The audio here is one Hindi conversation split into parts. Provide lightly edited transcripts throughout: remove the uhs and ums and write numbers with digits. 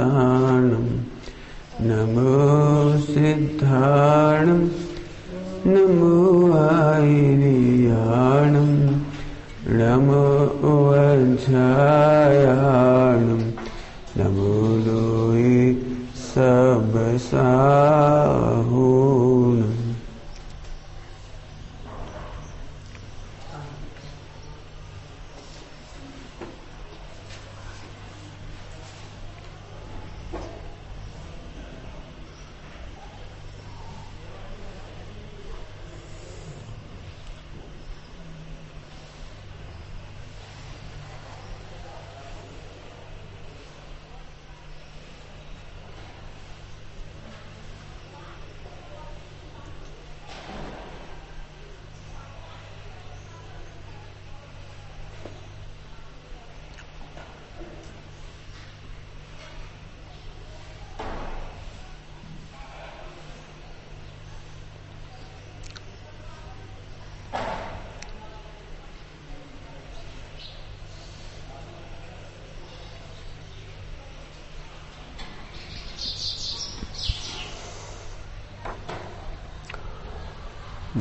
स्थाणं नमो सिद्धाणं नमो आयर्याणं नमो वज्रायाणं नमो लोये सबसाहूणम्।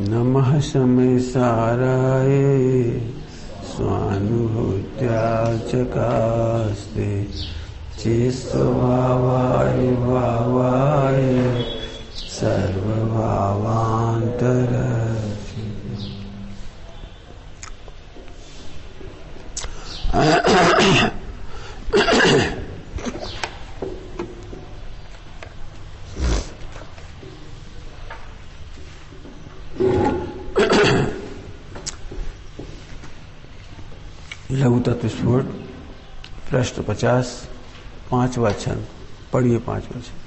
नमः शमैसाराय स्वानुभूत्या चकास्ते चेस्वभावाय भावाय सर्वभावान्तरस्य। लघु तत्व स्फुट पृष्ठ 50 5वां छंद पढ़िए 5वां छंद।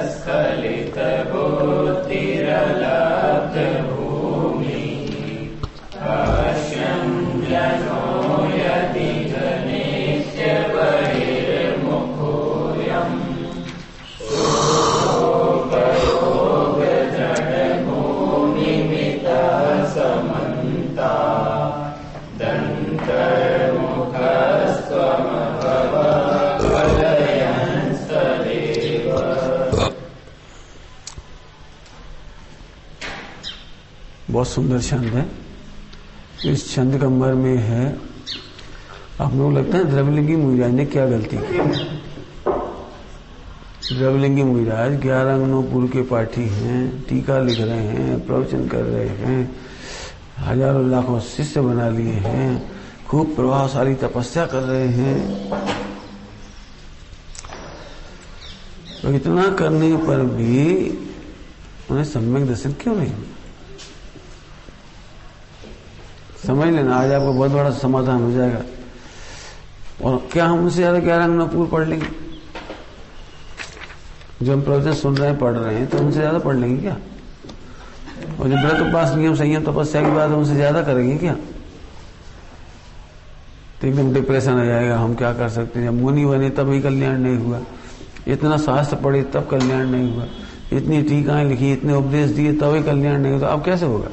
स्खलित बुद्धिरलब्ध भूमि पश्यन् जनो यदि नित्य बहिर्मुखोऽयं सुखोपयोग जडभूमिमितः समन्ता बहुत सुंदर छंद है। इस छंद का मर्म में है, आप लोग लगता है द्रव्यलिंगी मुनिराज ने क्या गलती की। द्रव्यलिंगी मुनिराज 11 अंगनों के पाठी हैं, टीका लिख रहे हैं, प्रवचन कर रहे हैं, हजारों लाखों शिष्य बना लिए हैं, खूब प्रभावशाली तपस्या कर रहे हैं। तो इतना करने पर भी उन्हें सम्यक दर्शन क्यों नहीं हुआ? समझ लेना, आज आपको बहुत बड़ा समाधान हो जाएगा। और क्या हम उनसे ज्यादा 11 अंगनों पढ़ लेंगे? जो हम प्रवचन सुन रहे हैं, पढ़ रहे हैं, तो उनसे ज्यादा पढ़ लेंगे क्या? और जो व्रत उपास नियम संयम तपस्या की बात उनसे ज्यादा करेंगे क्या? तो एकदम डिप्रेशन आ जाएगा। हम क्या कर सकते हैं? जब मुनि बने तब ही कल्याण नहीं हुआ, इतना शास्त्र पढ़े तब कल्याण नहीं हुआ, इतनी टीकाएं लिखी, इतने उपदेश दिए तब ही कल्याण नहीं हुआ। अब कैसे होगा?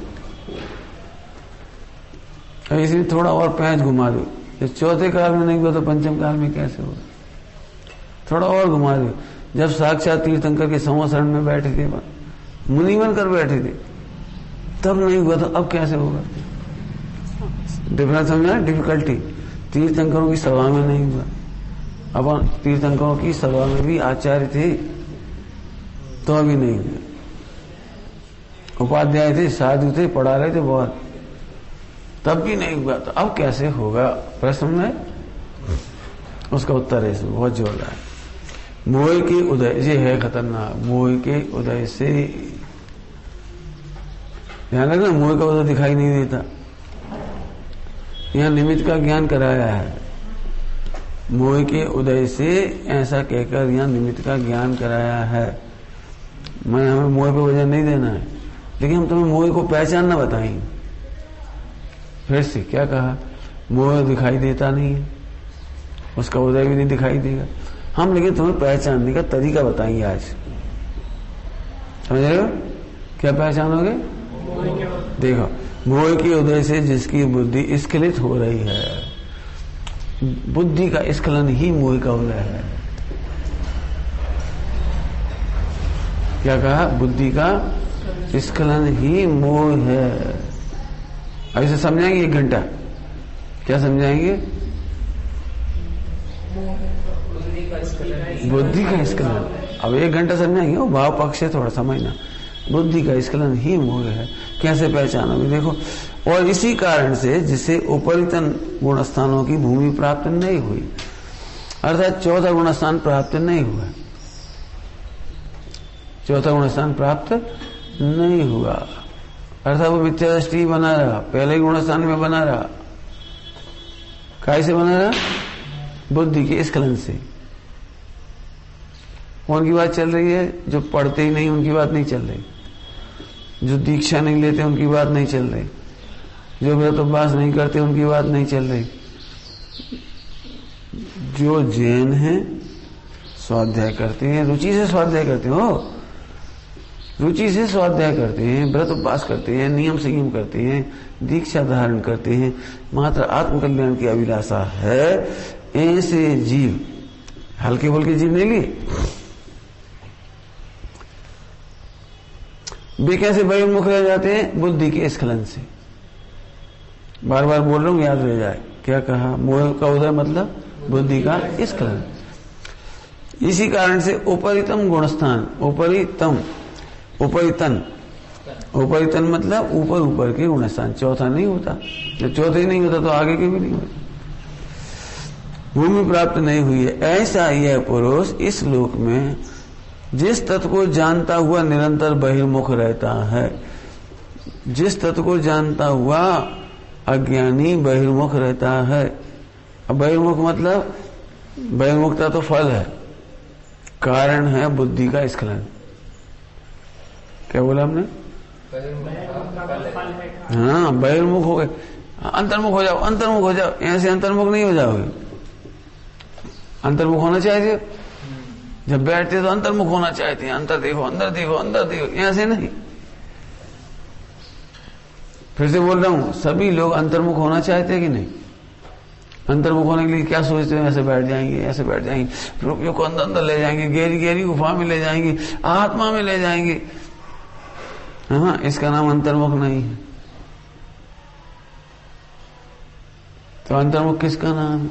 अब इसलिए थोड़ा और पैंच घुमा दो। जब चौथे काल में नहीं हुआ तो पंचम काल में कैसे होगा? थोड़ा और घुमा दो। जब साक्षात तीर्थंकर के संवत्सरण में बैठे थे, मुनि बनकर बैठे थे, तब नहीं हुआ तो अब कैसे होगा? डिफरेंस समझा? डिफिकल्टी। तीर्थंकरों की सभा में नहीं हुआ, अब तीर्थंकरों की सभा में भी आचार्य थे तो अभी नहीं हुआ, उपाध्याय थे, साधु थे, पढ़ा रहे थे बहुत, तब भी नहीं हुआ तो अब कैसे होगा? प्रश्न में उसका उत्तर है, बहुत जोरदार है। मोह के उदय, ये है खतरनाक। मोह के उदय से, ध्यान रखना, मोह का उदय दिखाई नहीं देता। यहां निमित्त का ज्ञान कराया है। मोह के उदय से ऐसा कहकर यहां निमित्त का ज्ञान कराया है। मैं हमें मोह पे वजन नहीं देना है, लेकिन हम तुम्हें मोह को पहचानना बताएंगे। फिर से क्या कहा? मोह दिखाई देता नहीं है, उसका उदय भी नहीं दिखाई देगा हम, लेकिन तुम्हें पहचानने का तरीका बताएंगे आज। समझ रहे हो? क्या पहचानोगे? देखो, मोह के उदय से जिसकी बुद्धि स्खलित हो रही है, बुद्धि का स्खलन ही मोह का उदय है। क्या कहा? बुद्धि का स्खलन ही मोह है। अब इसे समझाएंगे 1 घंटा। क्या समझाएंगे? बुद्धि का स्खलन। अब 1 घंटा समझाएंगे। वो भाव पक्ष से थोड़ा समझना। बुद्धि का स्खलन ही मोह है। कैसे पहचानोगे? देखो, और इसी कारण से जिसे उपरितन गुणस्थानों की भूमि प्राप्त नहीं हुई, अर्थात 14 गुणस्थान प्राप्त नहीं हुआ, 14 गुणस्थान प्राप्त नहीं हुआ, अर्थात वो मिथ्या दृष्टि बना रहा, पहले गुणस्थान में बना रहा। कैसे बना रहा? बुद्धि के स्खलन से। कौन की बात चल रही है? जो पढ़ते ही नहीं उनकी बात नहीं चल रही, जो दीक्षा नहीं लेते उनकी बात नहीं चल रही, जो व्रत उपवास नहीं करते उनकी बात नहीं चल रही। जो जैन हैं स्वाध्याय करते हैं, रुचि से स्वाध्याय करते हो, रुचि से स्वाध्याय करते हैं, व्रत उपवास करते हैं, नियम संयम करते हैं, दीक्षा धारण करते हैं, मात्र आत्मकल्याण की अभिलाषा है, ऐसे जीव, हल्के फुल्के जीव नहीं लिए, वे कैसे बहिर्मुख रह जाते हैं? बुद्धि के स्खलन से। बार बार बोल रहा हूं, याद रह जाए। क्या कहा? मोह का उदय मतलब बुद्धि का स्खलन। इसी कारण से उपरितम गुणस्थान, उपरितम, उपरितन, उपरितन मतलब ऊपर ऊपर के गुणस्थान, चौथा नहीं होता। जब चौथा ही नहीं होता तो आगे के भी नहीं होता। भूमि प्राप्त नहीं हुई है। ऐसा यह पुरुष इस लोक में जिस तत्व को जानता हुआ निरंतर बहिर्मुख रहता है, जिस तत्व को जानता हुआ अज्ञानी बहिर्मुख रहता है। अब बहिर्मुख मतलब, बहिर्मुखता तो फल है, कारण है बुद्धि का स्खलन। क्या बोला हमने? हाँ, बहिर्मुख हो गए। अंतर्मुख हो जाओ, अंतर्मुख हो जाओ। ऐसे अंतर्मुख नहीं हो जाओगे। अंतर्मुख होना चाहिए। जब बैठते तो अंतर्मुख होना चाहते हैं, अंतर देखो, अंदर देखो, अंदर देखो, ऐसे नहीं। फिर से बोल रहा हूं, सभी लोग अंतर्मुख होना चाहते हैं कि नहीं? अंतर्मुख होने के लिए क्या सोचते हैं? ऐसे बैठ जाएंगे, ऐसे बैठ जाएंगे, रुपयों को अंदर अंदर ले जाएंगे, गहरी गहरी गुफा में ले जाएंगे, आत्मा में ले जाएंगे। हाँ, इसका नाम अंतर्मुख नहीं है। तो अंतर्मुख किसका नाम है?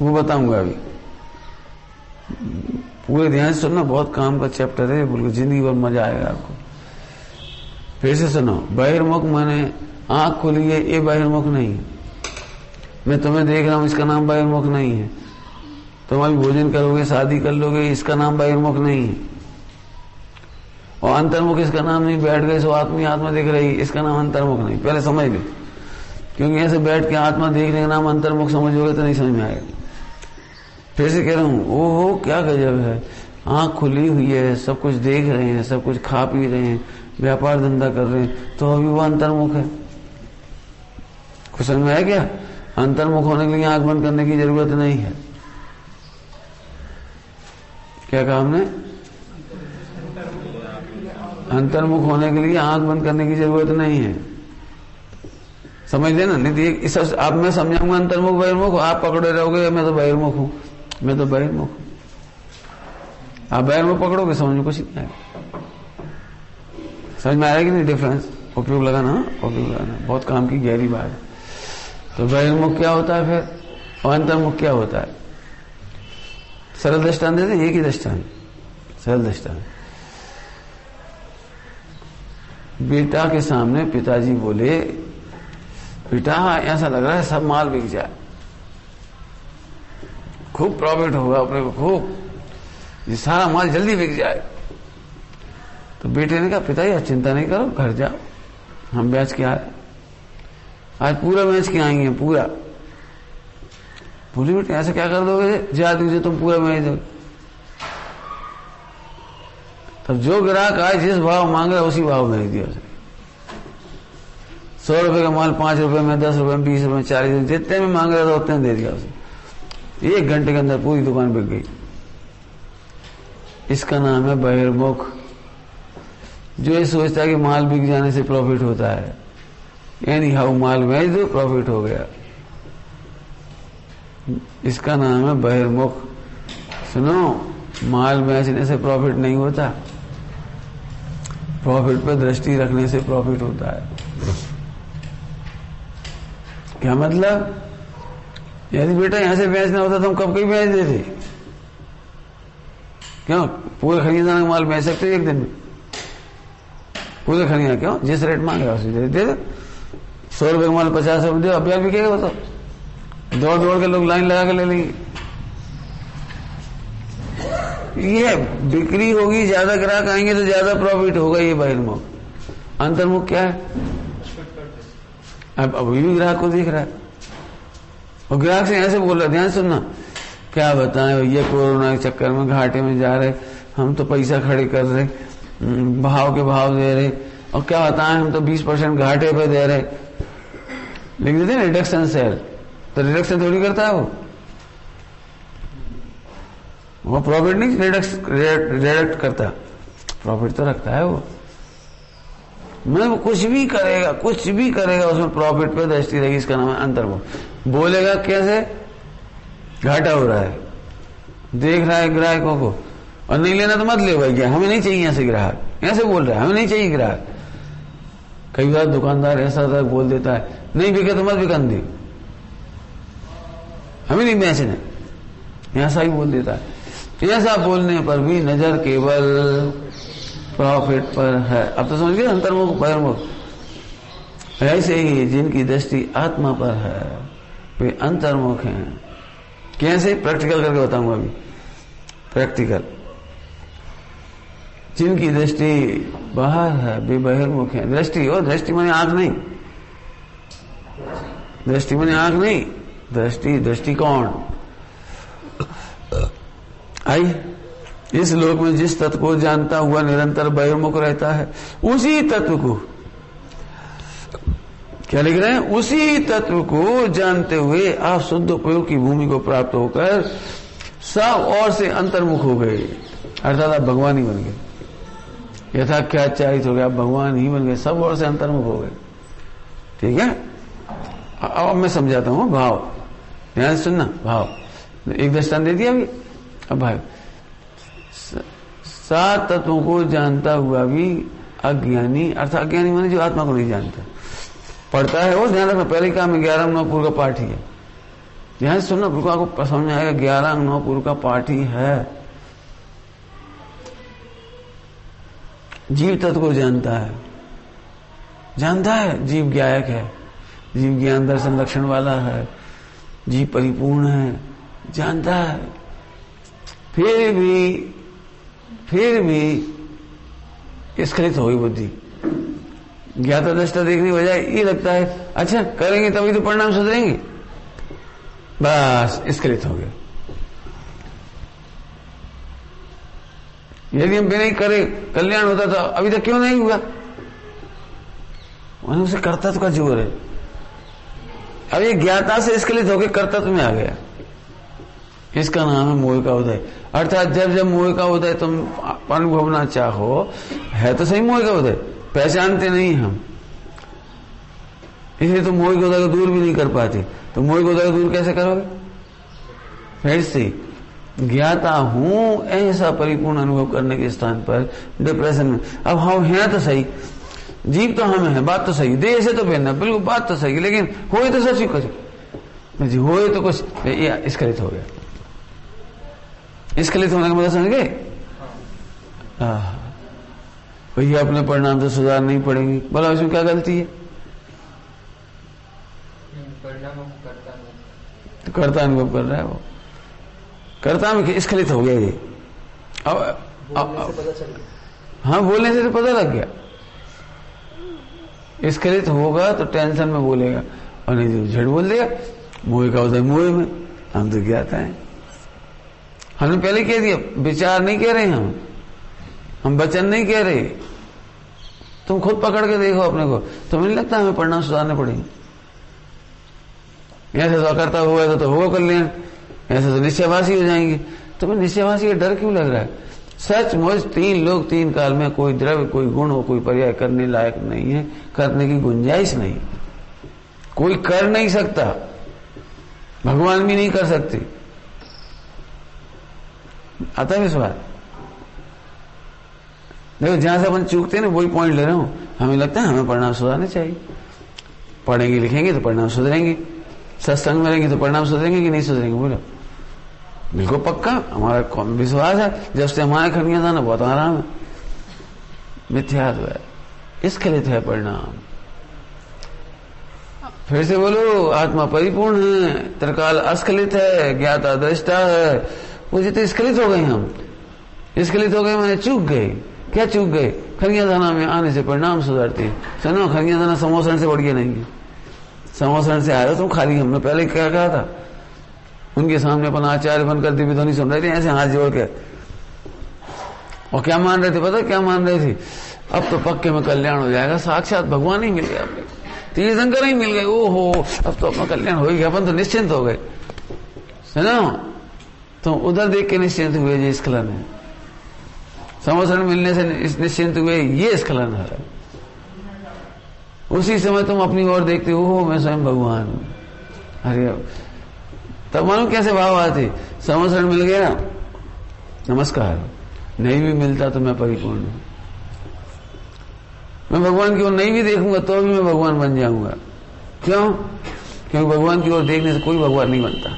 वो बताऊंगा अभी। पूरे ध्यान से सुनना, बहुत काम का चैप्टर है, बिल्कुल जिंदगी भर मजा आएगा आपको। फिर से सुनो, बहिर्मुख माने आंख खुली है, ये बहिर्मुख नहीं है। मैं तुम्हें देख रहा हूं, इसका नाम बहिर्मुख नहीं है। तुम अभी भोजन करोगे, शादी कर लोगे, इसका नाम बहिर्मुख नहीं है। और अंतर्मुख इसका नाम नहीं, बैठ गए सो आत्मा दिख रही, इसका नाम अंतर्मुख नहीं। पहले समझ लो, क्योंकि ऐसे बैठ के आत्मा देखने का नाम अंतर्मुख समझोगे तो नहीं समझ में आएगा। फिर से कह रहा हूं, ओहो क्या गजब है, आंख खुली हुई है, सब कुछ देख रहे हैं, सब कुछ खा पी रहे हैं, व्यापार धंधा कर रहे हैं, तो अभी वो अंतर्मुख है। कुछ समझ में आया क्या? अंतर्मुख होने के लिए आंख बंद करने की जरूरत नहीं है। क्या कहा हमने? अंतर्मुख होने के लिए आंख बंद करने की जरूरत नहीं है। समझ लेना, नहीं तो इस आप मैं समझाऊंगा अंतर्मुख बहिर्मुख, आप पकड़े रहोगे मैं तो बहिर्मुख हूं, मैं तो बहिर्मुख हूं। आप बहिर्मुख पकड़ोगे, समझ में कुछ नहीं आएगा। समझ में आएगा कि नहीं डिफरेंस? उपयोग लगाना, उपयोग लगाना, बहुत काम की गहरी बात है। तो बहिर्मुख क्या होता है फिर, और अंतर्मुख क्या होता है? सरल दृष्टांत देते, एक ही दृष्टांत, सरल दृष्टांत। बेटा के सामने पिताजी बोले, बेटा ऐसा लग रहा है सब माल बिक जाए, खूब प्रॉफिट होगा अपने को, खूब, ये सारा माल जल्दी बिक जाए। तो बेटे ने कहा, पिताजी चिंता नहीं करो, घर जाओ, हम बेच के आए, आज पूरा बेच के आएंगे, पूरा। बोले बेटे ऐसा क्या कर दोगे, जा दीजिए तुम पूरा बेच दो। तब जो ग्राहक आए जिस भाव मांग रहा उसी भाव में दिया उसे। 100 रुपए का माल 5 रुपए में, 10 रुपए में, 20 रुपए में, 40 रुपए, जितने में मांग रहा था उतने दे दिया उसे। 1 घंटे के अंदर पूरी दुकान बिक गई। इसका नाम है बहिर्मुख। जो ये सोचता है कि माल बिक जाने से प्रॉफिट होता है, यानी हाउ माल बेच दो प्रॉफिट हो गया। इसका नाम है बहिर्मुख। सुनो, माल बेचने से प्रॉफिट नहीं होता, प्रॉफिट पे दृष्टि रखने से प्रॉफिट होता है। क्या मतलब? यदि बेटा यहां से बेचना होता तो हम कब कहीं बेच देते। क्यों? पूरे खरीदार का माल बेच सकते एक दिन में, पूरे खरीदा। क्यों? जिस रेट मांगे उसी रेट दे दो। 100 रुपये का माल 50 रुपये दे, अब यार बिकेगा बताओ? दौड़ दौड़ के लोग लाइन लगा के ले लेंगे। ये बिक्री होगी, ज्यादा ग्राहक आएंगे तो ज्यादा प्रॉफिट होगा। ये बहिर्मुख। अंतर्मुख क्या है? अब अभी भी ग्राहक को देख रहा है और ग्राहक से ऐसे बोल रहा है, ध्यान सुनना, क्या बताएं भैया, कोरोना के चक्कर में घाटे में जा रहे, हम तो पैसा खड़े कर रहे, भाव के भाव दे रहे, और क्या बताएं हम तो 20% घाटे पे दे रहे। लिख देते ना रिडक्शन सेल, तो रिडक्शन थोड़ी करता है वो प्रॉफिट नहीं रिडक्ट करता, प्रॉफिट तो रखता है वो। मतलब वो कुछ भी करेगा उसमें प्रॉफिट पे दृष्टि रहेगी। इसका नाम है अंतर्मुख। बोलेगा कैसे? घाटा हो रहा है, देख रहा है ग्राहकों को, और नहीं लेना तो मत ले भाई, क्या हमें नहीं चाहिए यहाँ से ग्राहक, ऐसे बोल रहा है, हमें नहीं चाहिए ग्राहक। कई बार दुकानदार ऐसा तक बोल देता है, नहीं बिके तो मत बिकन दे, हमें नहीं बेचने, ऐसा ही बोल देता है। ऐसा बोलने पर भी नजर केवल प्रॉफिट पर है। अब तो समझ गए अंतर्मुख बहिर्मुख। ऐसे ही जिनकी दृष्टि आत्मा पर है वे अंतर्मुख हैं। कैसे? प्रैक्टिकल करके बताऊंगा अभी। प्रैक्टिकल। जिनकी दृष्टि बाहर है वे बहिर्मुख हैं। दृष्टि, और दृष्टि माने आंख नहीं, दृष्टि माने आंख नहीं, दृष्टिकोण। आई इस लोक में जिस तत्व को जानता हुआ निरंतर बहिर्मुख रहता है, उसी तत्व को, क्या लिख रहे हैं? उसी तत्व को जानते हुए आप शुद्ध उपयोग की भूमि को प्राप्त होकर सब और से अंतर्मुख हो गए, अर्थात आप भगवान ही बन गए। यथाख्याचारित हो गए, आप भगवान ही बन गए, सब और से अंतर्मुख हो गए। ठीक है? अब मैं समझाता हूं भाव, ध्यान सुनना। भाव एक दृष्टांत दे दिया अभी। अब भाई 7 तत्वों को जानता हुआ भी अज्ञानी, अर्थात अज्ञानी माने जो आत्मा को नहीं जानता, पढ़ता है वो। ध्यान रखना, पहले काम में 11 9 का पाठ ही है। ध्यान सुनना, बिल्कुल आपको समझ में आएगा। 11 9 का पाठ ही है। जीव तत्व को जानता है, जीव ज्ञायक है, जीव ज्ञान दर्शन लक्षण वाला है, जीव परिपूर्ण है, जानता है। फिर भी स्खलित हो गई बुद्धि। ज्ञाता दृष्टा देखने की बजाय ये लगता है अच्छा करेंगे तभी तो परिणाम सुधरेंगे, बस स्खलित हो गया। यदि हम बिना ही करे कल्याण होता तो अभी तक क्यों नहीं हुआ? उसे कर्तव्य का जोर है। अब ये ज्ञाता से स्खलित होकर कर्तव्य में आ गया। इसका नाम है मोह का उदय। अर्थात जब मोह का उदय तुम अनुभवना चाहो, है तो सही मोह का उदय, पहचानते नहीं हम, इसलिए तुम मोह के उदय को दूर भी नहीं कर पाते। तो मोह के उदय को दूर कैसे करोगे? फिर से ज्ञाता हूं ऐसा परिपूर्ण अनुभव करने के स्थान पर डिप्रेशन में। अब हम हैं तो सही, जीव तो हमें है, बात तो सही, देह से तो भिन्न, बिल्कुल बात तो सही, लेकिन होए तो सच ही कुछ जी, होए तो कुछ स्खलित हो गया। स्खलित होने का मतलब समझ गए? भैया अपने परिणाम तो सुधार नहीं पड़ेंगे। बोला इसमें क्या गलती है? कर्ता अनुभव कर रहा है वो, कर्ता में स्खलित हो गया ये। अब हाँ, बोलने से तो पता लग गया। स्खलित होगा तो टेंशन में बोलेगा, और नहीं तो झट बोल देगा। मोह का उदय मोह में, हम तो ज्ञाता है। हमने पहले कह दिया, विचार नहीं कह रहे हम वचन नहीं कह रहे। तुम खुद पकड़ के देखो अपने को, तुम्हें नहीं लगता हमें परिणाम सुधारने पड़ेंगे? ऐसे तो करता हुआ तो होगा कल्याण, ऐसे तो निश्चयवासी हो जाएंगे। तुम्हें निश्चयवासी का डर क्यों लग रहा है? सचमुच 3 लोग 3 काल में कोई द्रव्य, कोई गुण हो, कोई पर्याय करने लायक नहीं है, करने की गुंजाइश नहीं, कोई कर नहीं सकता। भगवान भी नहीं कर सकते। आता विश्वास? देखो जहां से अपन चूकते हैं ना वही पॉइंट ले रहा हूं। हमें लगता है हमें परिणाम सुधारने चाहिए, पढ़ेंगे लिखेंगे तो परिणाम सुधरेंगे, सत्संग में रहेंगे तो परिणाम सुधरेंगे कि नहीं सुधरेंगे? बोलो। बिल्कुल पक्का हमारा विश्वास है। जब से हमारे खड़ियां था ना बहुत आराम है। मिथ्यात्व है, स्खलित है परिणाम। फिर से बोलो, आत्मा परिपूर्ण है, त्रिकाल अस्खलित है, ज्ञाता दृष्टा है। मुझे तो स्खलित हो गए, हम स्खलित हो गए, मैंने चूक गए। क्या चूक गए? खड़ियां दाना में आने से परिणाम सुधरते। सुनो, खड़ियां दाना समोसरण से बढ़ गया नहीं है। समोसरण से आए हो तुम खाली। हमने पहले क्या कहा था? उनके सामने अपन आचार्य बनकर दिव्य ध्वनि सुन रहे थे ऐसे हाथ जोड़ के, और क्या मान रहे थे पता? क्या मान रहे थे? अब तो पक्के में कल्याण हो जाएगा, साक्षात भगवान ही मिल गया, अपने तीर्थंकर ही मिल गए। ओहो, अब तो अपना कल्याण हो गया, अपन तो निश्चिंत हो गए। सुनो, तो उधर देख के निश्चिंत हुए, ये स्खलन है। समोसरण मिलने से निश्चिंत हुए, ये स्खलन है। उसी समय तुम अपनी ओर देखते हो, मैं स्वयं भगवान हूं। अरे तब मानो कैसे भाव आते? समोसरण मिल गया, नमस्कार। नहीं भी मिलता तो मैं परिपूर्ण हूं। मैं भगवान की ओर नहीं भी देखूंगा तो भी मैं भगवान बन जाऊंगा। क्यों? क्योंकि भगवान की ओर देखने से कोई भगवान नहीं बनता।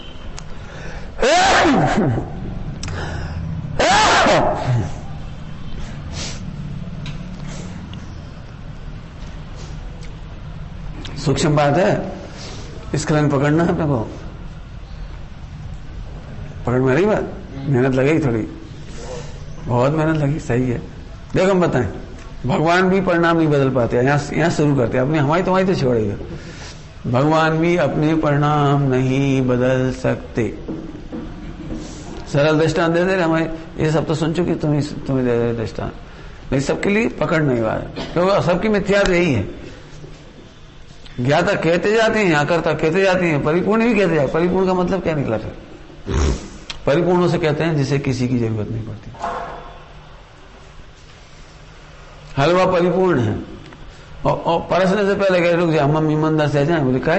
सूक्ष्म बात है, स्खलन पकड़ना है अपने को। पकड़ में रही बात? मेहनत लगेगी थोड़ी, बहुत मेहनत लगी, सही है। देखो हम बताएं, भगवान भी परिणाम नहीं बदल पाते। यहाँ शुरू करते हैं अपने, हमारी तुम्हारी तो छोड़ेगा। भगवान भी अपने परिणाम नहीं बदल सकते। सरल दृष्टांत दे दे रहे हमारे, ये सब तो सुन चुके, तुम्हें दे दे दृष्टांत, लेकिन सबके लिए पकड़ नहीं पा रहे, क्योंकि सबकी मिथ्या यही है। ज्ञाता कहते जाते हैं, अकर्ता कहते जाते हैं, परिपूर्ण भी कहते जाते। परिपूर्ण का मतलब क्या निकला फिर? परिपूर्ण से कहते हैं जिसे किसी की जरूरत नहीं पड़ती। हलवा परिपूर्ण है, और परसने से पहले कह रुक जा, मम्मी मंदिर से आ जाए। बोले क्या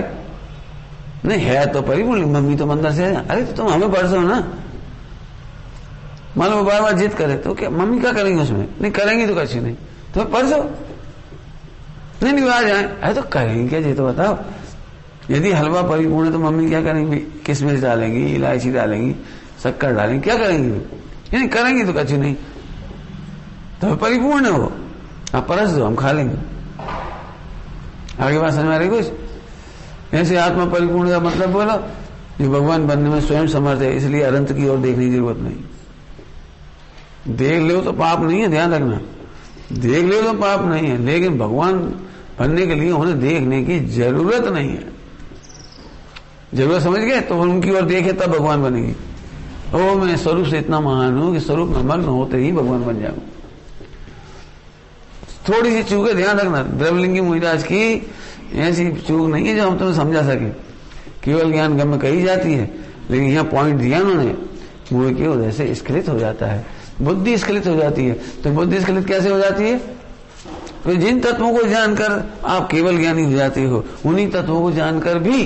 नहीं है तो परिपूर्ण, मम्मी तो मंदिर से आ जाए। अरे तो तुम हमें परसो ना। मान लो बार बार जिद करे तो क्या मम्मी क्या करेंगे उसमें? नहीं करेंगी तो कैसी नहीं, तो परसो नहीं आ जाए। अरे तो करेंगे क्या जी? तो बताओ, यदि हलवा परिपूर्ण है तो मम्मी क्या करेंगी? किशमिश डालेंगी, इलायची डालेंगी, शक्कर डालेंगी, क्या करेंगी? नहीं करेंगी तो कच्ची नहीं, तो परिपूर्ण है वो। आप परस दो, हम खा लेंगे। आगे बात समझ में आ रही कुछ? ऐसे आत्मा परिपूर्ण का मतलब बोला, ये भगवान बनने में स्वयं समर्थ है, इसलिए अनंत की ओर देखने की जरूरत नहीं। देख लो तो पाप नहीं है, ध्यान रखना। देख लो तो पाप नहीं है, लेकिन भगवान बनने के लिए उन्हें देखने की जरूरत नहीं है। जरूरत समझ गए? तो उनकी ओर देखे तब भगवान बनेगी। ओ मैं स्वरूप से इतना महान हूं कि स्वरूप में मग्न होते ही भगवान बन जाऊं। थोड़ी सी चूक है, ध्यान रखना। द्रव्यलिंगी मुनिराज की ऐसी चूक नहीं है जो हम तुम्हें समझा सके। केवल ज्ञान गम में कही जाती है, लेकिन यहाँ पॉइंट दिया उन्होंने, मुंह की वजह से स्खलित हो जाता है, बुद्धि स्खलित हो जाती है। तो बुद्धि स्खलित कैसे हो जाती है? तो जिन तत्वों को जानकर आप केवल ज्ञानी हो जाते हो, उन्हीं तत्वों को जानकर भी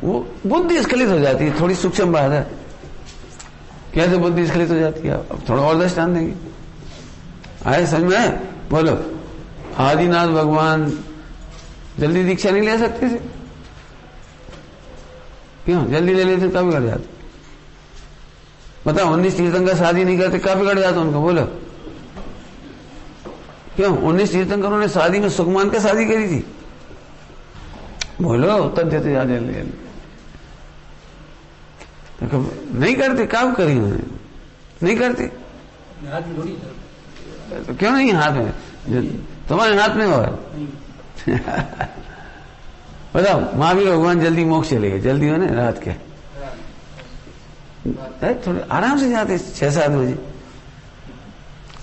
वो बुद्धि स्खलित हो जाती है। थोड़ी सूक्ष्म बात है, कैसे बुद्धि स्खलित हो जाती है? अब थोड़ा और दृष्टांत देंगे, आए समझ में? बोलो। आदिनाथ भगवान जल्दी दीक्षा नहीं ले सकते थे, क्यों? जल्दी ले लेते कब बिगड़ जाते? बताओ, 19 तीर्थंकर शादी नहीं करते कब बिगड़ जाता उनको? बोलो क्यों? 19 तीर्थंकरों ने शादी में सुखमान का शादी करी थी। बोलो, उत्तर देते जा जल्दी। नहीं करते, कब करी उन्होंने? नहीं करते। हाथ में थोड़ी, तो क्यों नहीं हाथ में? तुम्हारे हाथ में हो। बताओ, महावीर भगवान जल्दी मोक्ष चले गए, जल्दी हो ना, रात के थोड़े आराम से जाते 6-7 बजे,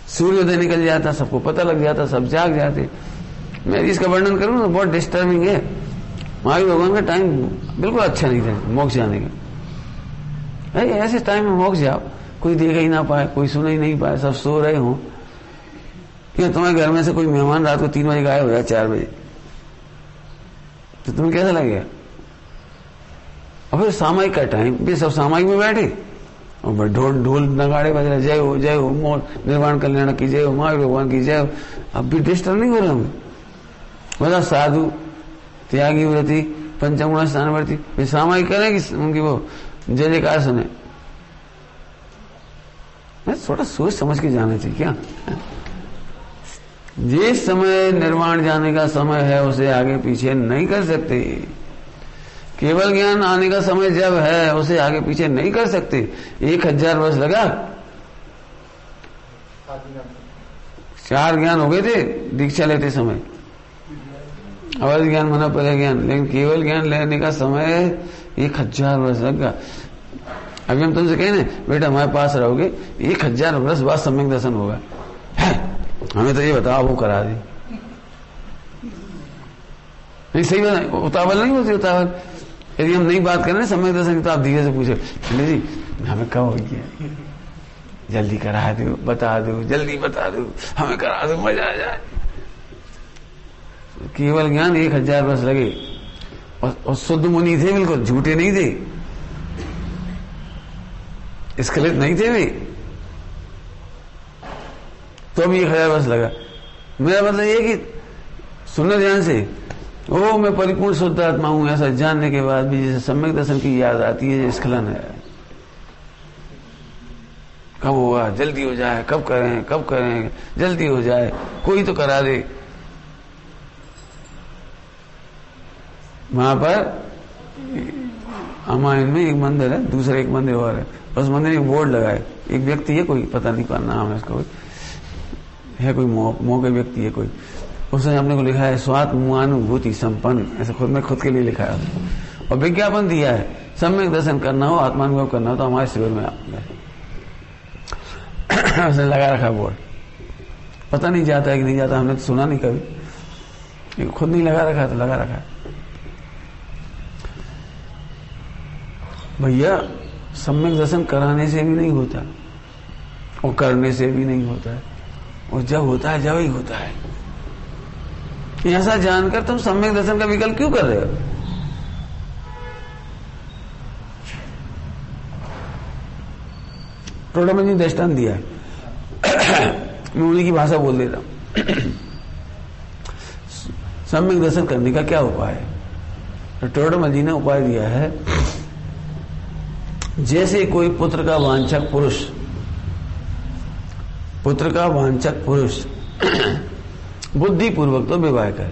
सूर्योदय निकल जाता, सबको पता लग जाता, सब जाग जाते। मैं इसका वर्णन करूं ना, बहुत डिस्टर्बिंग है। महावीर भगवान का टाइम बिल्कुल अच्छा नहीं था मोक्ष जाने का। ऐसे टाइम में मोक्ष जाओ, कोई देख ही ना पाए, कोई सुन ही नहीं पाए, सब सो रहे हो। क्या तुम्हारे घर में से कोई मेहमान रात को 3 बजे गायब हो जाए, 4 बजे, तो तुम्हें कैसा लगेगा? और फिर सामायिक का टाइम भी सब सामायिक में बैठे और ढोल ढोल नगाड़े बज रहे, जय हो मोर निर्वाण कल्याण की जय हो, महावीर भगवान की जय हो। अब भी डिस्टर्ब नहीं हो रहे होंगे। मतलब साधु त्यागी व्रती पंचगुण स्थानवर्ती वे सामायिक करें कि उनकी वो जय जयकार सुने। थोड़ा सोच समझ के जाना चाहिए क्या। जिस समय निर्वाण जाने का समय है उसे आगे पीछे नहीं कर सकते। केवल ज्ञान आने का समय जब है उसे आगे पीछे नहीं कर सकते। 1000 वर्ष लगा, 4 ज्ञान हो गए थे दीक्षा लेते समय, अवध ज्ञान मना पहले ज्ञान, लेकिन केवल ज्ञान लेने का समय 1000 वर्ष लगा। अभी हम तुमसे कहें ना बेटा हमारे पास रहोगे 1000 वर्ष बाद सम्यक दर्शन होगा, हमें तो ये बताओ वो करा दे। नहीं सही बात, उतावल नहीं होती। उतावल यदि हम नई बात करें सम्यक दर्शन की तो आप धीरे से पूछे जी हमें कब हो गया, जल्दी करा दो, बता दो, जल्दी बता दो, हमें करा दो, मजा आ जाए। केवल ज्ञान 1000 वर्ष लगे और शुद्ध मुनि थे, बिल्कुल झूठे नहीं थे, स्खलित नहीं थे वे, तो भी 1000 वर्ष लगा। मेरा मतलब ये कि सुनने ध्यान से, ओ मैं परिपूर्ण शुद्ध आत्मा हूं ऐसा जानने के बाद भी जैसे सम्यक दर्शन की याद आती है, स्खलन है। कब होगा, जल्दी हो जाए, कब करें, जल्दी हो जाए, कोई तो करा दे। वहां पर अमायन में एक मंदिर है, दूसरा एक मंदिर और है, उस मंदिर में एक बोर्ड लगा है। एक व्यक्ति है, कोई पता नहीं क्या नाम है उसका, है कोई मौके व्यक्ति है कोई, उसने अपने को लिखा है स्वात्मानुभूति संपन्न, ऐसा खुद के लिए लिखा है और विज्ञापन दिया है सम्यक दर्शन करना हो, आत्मानुभव करना हो तो हमारे शिविर में आप उसने लगा रखा बोर्ड। पता नहीं जाता है कि नहीं जाता, हमने तो सुना नहीं कभी, खुद नहीं लगा रखा तो लगा रखा। भैया सम्यक दर्शन कराने से भी नहीं होता और करने से भी नहीं होता है, और जब होता है जब ही होता है। ऐसा जानकर तुम सम्यक दर्शन का विकल्प क्यों कर रहे हो? टोडामल जी दृष्टांत दिया है, मैं उन्हीं की भाषा बोल देता हूं। सम्यक दर्शन करने का क्या उपाय है? तो टोडामल जी ने उपाय दिया है, जैसे कोई पुत्र का वांछक पुरुष बुद्धि पूर्वक तो विवाह करे,